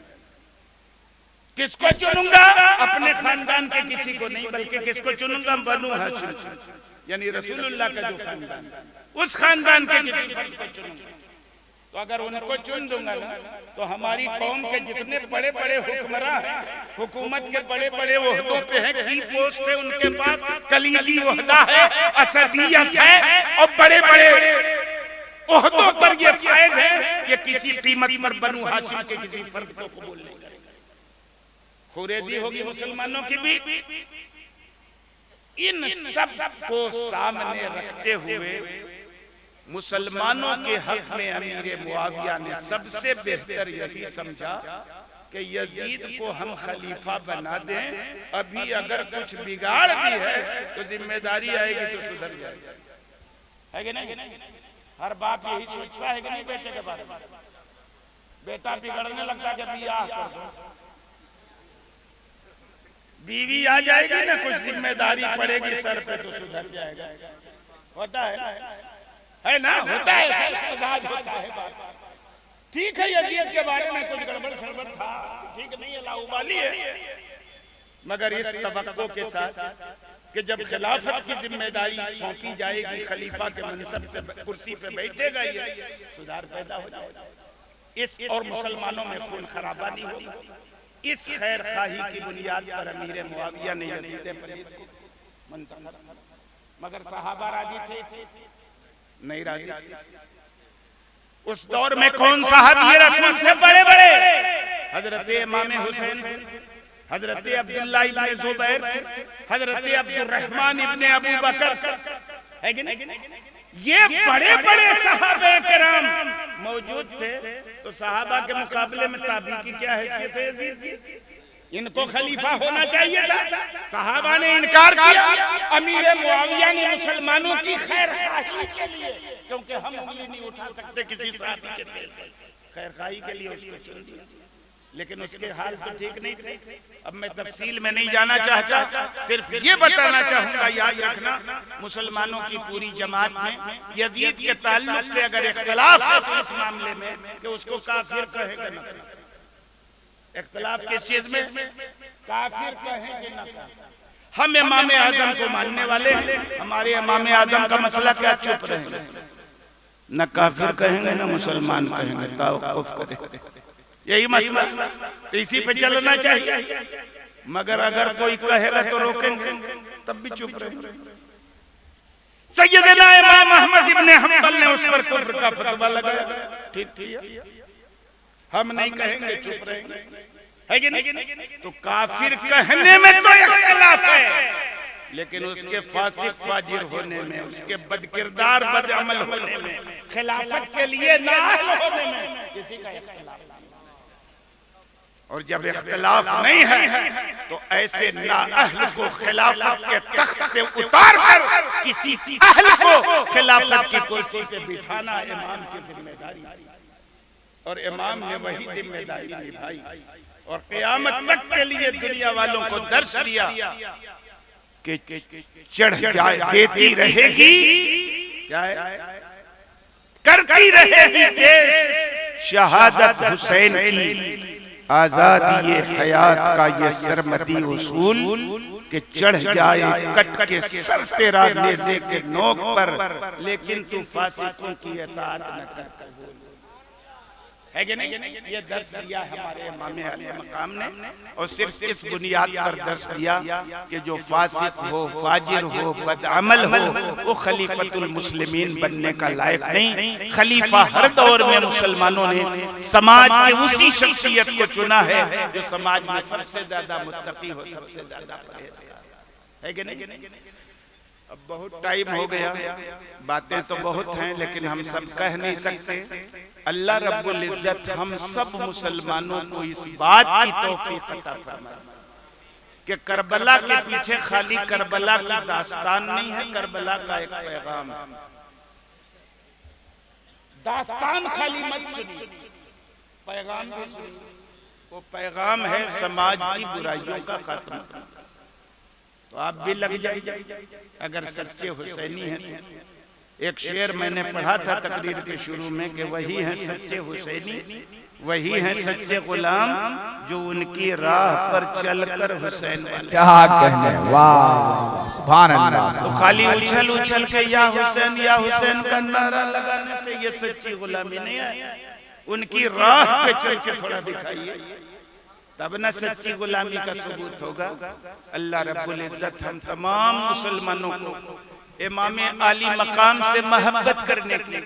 किसको चुनूंगा? अपने खानदान के किसी को नहीं, बल्कि किसको चुनूंगा? बनु हाशिम, यानी रसूलुल्लाह का जो खानदान, उस खानदान के किसी फर्द को चुनूंगा। तो अगर उनको चुन दूंगा ना, तो हमारी कौम के जितने बड़े बड़े हुक्मरां हैं, हुकूमत के बड़े बड़े ओहदों पे हैं, की पोस्ट है उनके पास, कलीदी ओहदा है, असदियत है, और बड़े बड़े ओहदों पर ये फायद है, ये किसी कीमत पर बनु हाशिम के किसी फर्द को कबूल नहीं करेगा। खुरेजी होगी मुसलमानों की भी। इन सब को सामने रखते हुए मुसलमानों के हक में अमीर मुआविया ने सबसे बेहतर यही समझा कि यजीद को हम खलीफा बना दें, अभी अगर कुछ बिगाड़ भी है तो जिम्मेदारी आएगी तो सुधर जाएगा, है कि नहीं? हर बाप यही सोचता है कि नहीं बेटे के बारे में। बेटा बिगड़ने लगता है कि बियाह कर दो, बीवी आ जाएगी ना, कुछ जिम्मेदारी पड़ेगी सर पे तो सुधर जाएगा। होता है ना, होता है, मजाक होता है बात। ठीक है, यजीद के बारे में कुछ गड़बड़ सड़बड़ था, ठीक नहीं है, लाउबाली है, मगर इस तवक्को के साथ कि जब खिलाफत की जिम्मेदारी सौंपी जाएगी, खलीफा के मनसब पे कुर्सी पे बैठेगा, ये सुधार पैदा हो जाएगा। इस और मुसलमानों में खून खराबा नहीं होगा। इस खैर खाही की बुनियाद पर अमीर मुआविया ने यजीद पलीद को मुंतखब, मगर सहाबा राजी थे? नहीं राजी थे। उस दौर में कौन साहबी रसूल थे बड़े बड़े? हजरत इमाम हुसैन थे, हजरत अब्दुल्ला इब्ने जुबैर थे, हजरत अब्दुर्रहमान इब्ने अबू बकर है कि नहीं? ये बड़े बड़े सहाबा किराम मौजूद थे। तो सहाबा के मुकाबले में ताबी की क्या हैसियत है यजीद की? इनको खलीफा होना चाहिए था, सहाबा ने इनकार किया। अमीर मुआविया ने मुसलमानों की खैरखाही के लिए, क्योंकि हम उंगली नहीं उठा सकते किसी साथी के पैर पर, खैरखाही के लिए उसको चुन दिया। लेकिन उसके हाल तो ठीक नहीं थे। अब मैं तफसील में नहीं जाना चाहता, सिर्फ ये बताना चाहूंगा, याद रखना, मुसलमानों की पूरी जमात में यजीद के ताल्लुक से अगर इख्तलाफ है तो इस मामले में कि उसको काफिर कहेगा ना, इख्तलाफ किस चीज में? काफिर कहेंगे ना। हम इमाम आजम को मानने वाले, हमारे इमाम आजम का मसला क्या, चुप रहेंगे, न काफिर कहेंगे न मुसलमान कहेंगे, तावक्कुफ करेंगे, यही मसला। तो इसी पे चलना चाहिए। मगर अगर कोई कहेगा तो रोकेंगे, तब भी चुप रहेंगे। सैयदना इमाम अहमद इब्ने हंबल ने उस पर कुफ्र का फतवा लगाया, ठीक, हम नहीं कहेंगे, चुप रहेंगे, है कि नहीं? तो काफिर कहने में तो इख्तिलाफ है, लेकिन उसके फासिक फाजिर होने में, उसके बदकिरदार बदअमल होने में, खिलाफत के लिए नाअहल होने में किसी का इख्तिलाफ। और जब इख्तिलाफ नहीं है तो ऐसे नाअहल को खिलाफत के तख्त से उतार कर किसी अहल को खिलाफत की कुर्सी पे बिठाना इमाम की जिम्मेदारी, और इमाम ने वही जिम्मेदारी निभाई और क़यामत तक के लिए दुनिया वालों को दर्श दिया कि चढ़ देती रहेगी, क्या है, करती रहेगी देश शहादत हुसैन की, आजादी ये हयात का ये सरमदी उसूल कि चढ़ जाए कट के सर तेरा नेज़े के नोक पर, लेकिन तू फासिकों की इताअत न कर, है कि नहीं? ये दर्स दिया हमारे इमाम अली मकाम ने, और सिर्फ इस बुनियाद पर दर्स दिया कि जो फासिक हो, फाजिर हो, बदअमल हो, वो खलीफतुल मुस्लिमीन बनने का लायक नहीं। खलीफा हर दौर में मुसलमानों ने समाज की उसी शख्सियत को चुना है जो समाज में सबसे ज्यादा मुत्तकी हो, सबसे ज्यादा परहेज़गार, है कि नहीं? अब बहुत टाइम हो गया, बातें तो बहुत हैं, लेकिन हम सब कह नहीं सकते। अल्लाह रब्बुल इज्जत हम सब मुसलमानों को इस बात की तौफीक अता फरमाए कि करबला के पीछे खाली करबला की दास्तान नहीं है, करबला का एक पैगाम है। दास्तान खाली मत सुनिए, पैगाम भी सुनिए। वो पैगाम है समाज की बुराइयों का खात्मा। तो आप भी लग जाइए अगर सच्चे हुसैनी हैं। एक शेर मैंने पढ़ा था तकरीर के शुरू में कि वही हैं सच्चे हुसैनी, वही हैं सच्चे गुलाम जो उनकी राह पर चलकर हुसैन वाले। क्या कहने, वाह सुभान अल्लाह। तो खाली उछल उछल के या हुसैन का नारा लगाने से ये सच्ची गुलामी नहीं है। उनकी राह पे चल के थोड़ा दिखाइए, तब न सच्ची गुलामी का सबूत होगा। अल्लाह रब्बुल इज्जत हम तमाम मुसलमानों को इमाम आली मकाम से मोहब्बत करने की,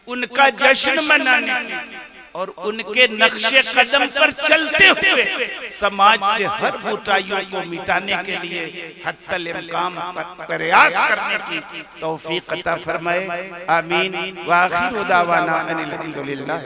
उनका जश्न मनाने की और उनके नक्शे कदम पर चलते हुए समाज से हर बुराइयों को मिटाने के लिए हत्तल इम्कान प्रयास करने की तौफीक अता फरमाए। आमीन। व आखिरु दावाना अनिल हम्दुलिल्लाह।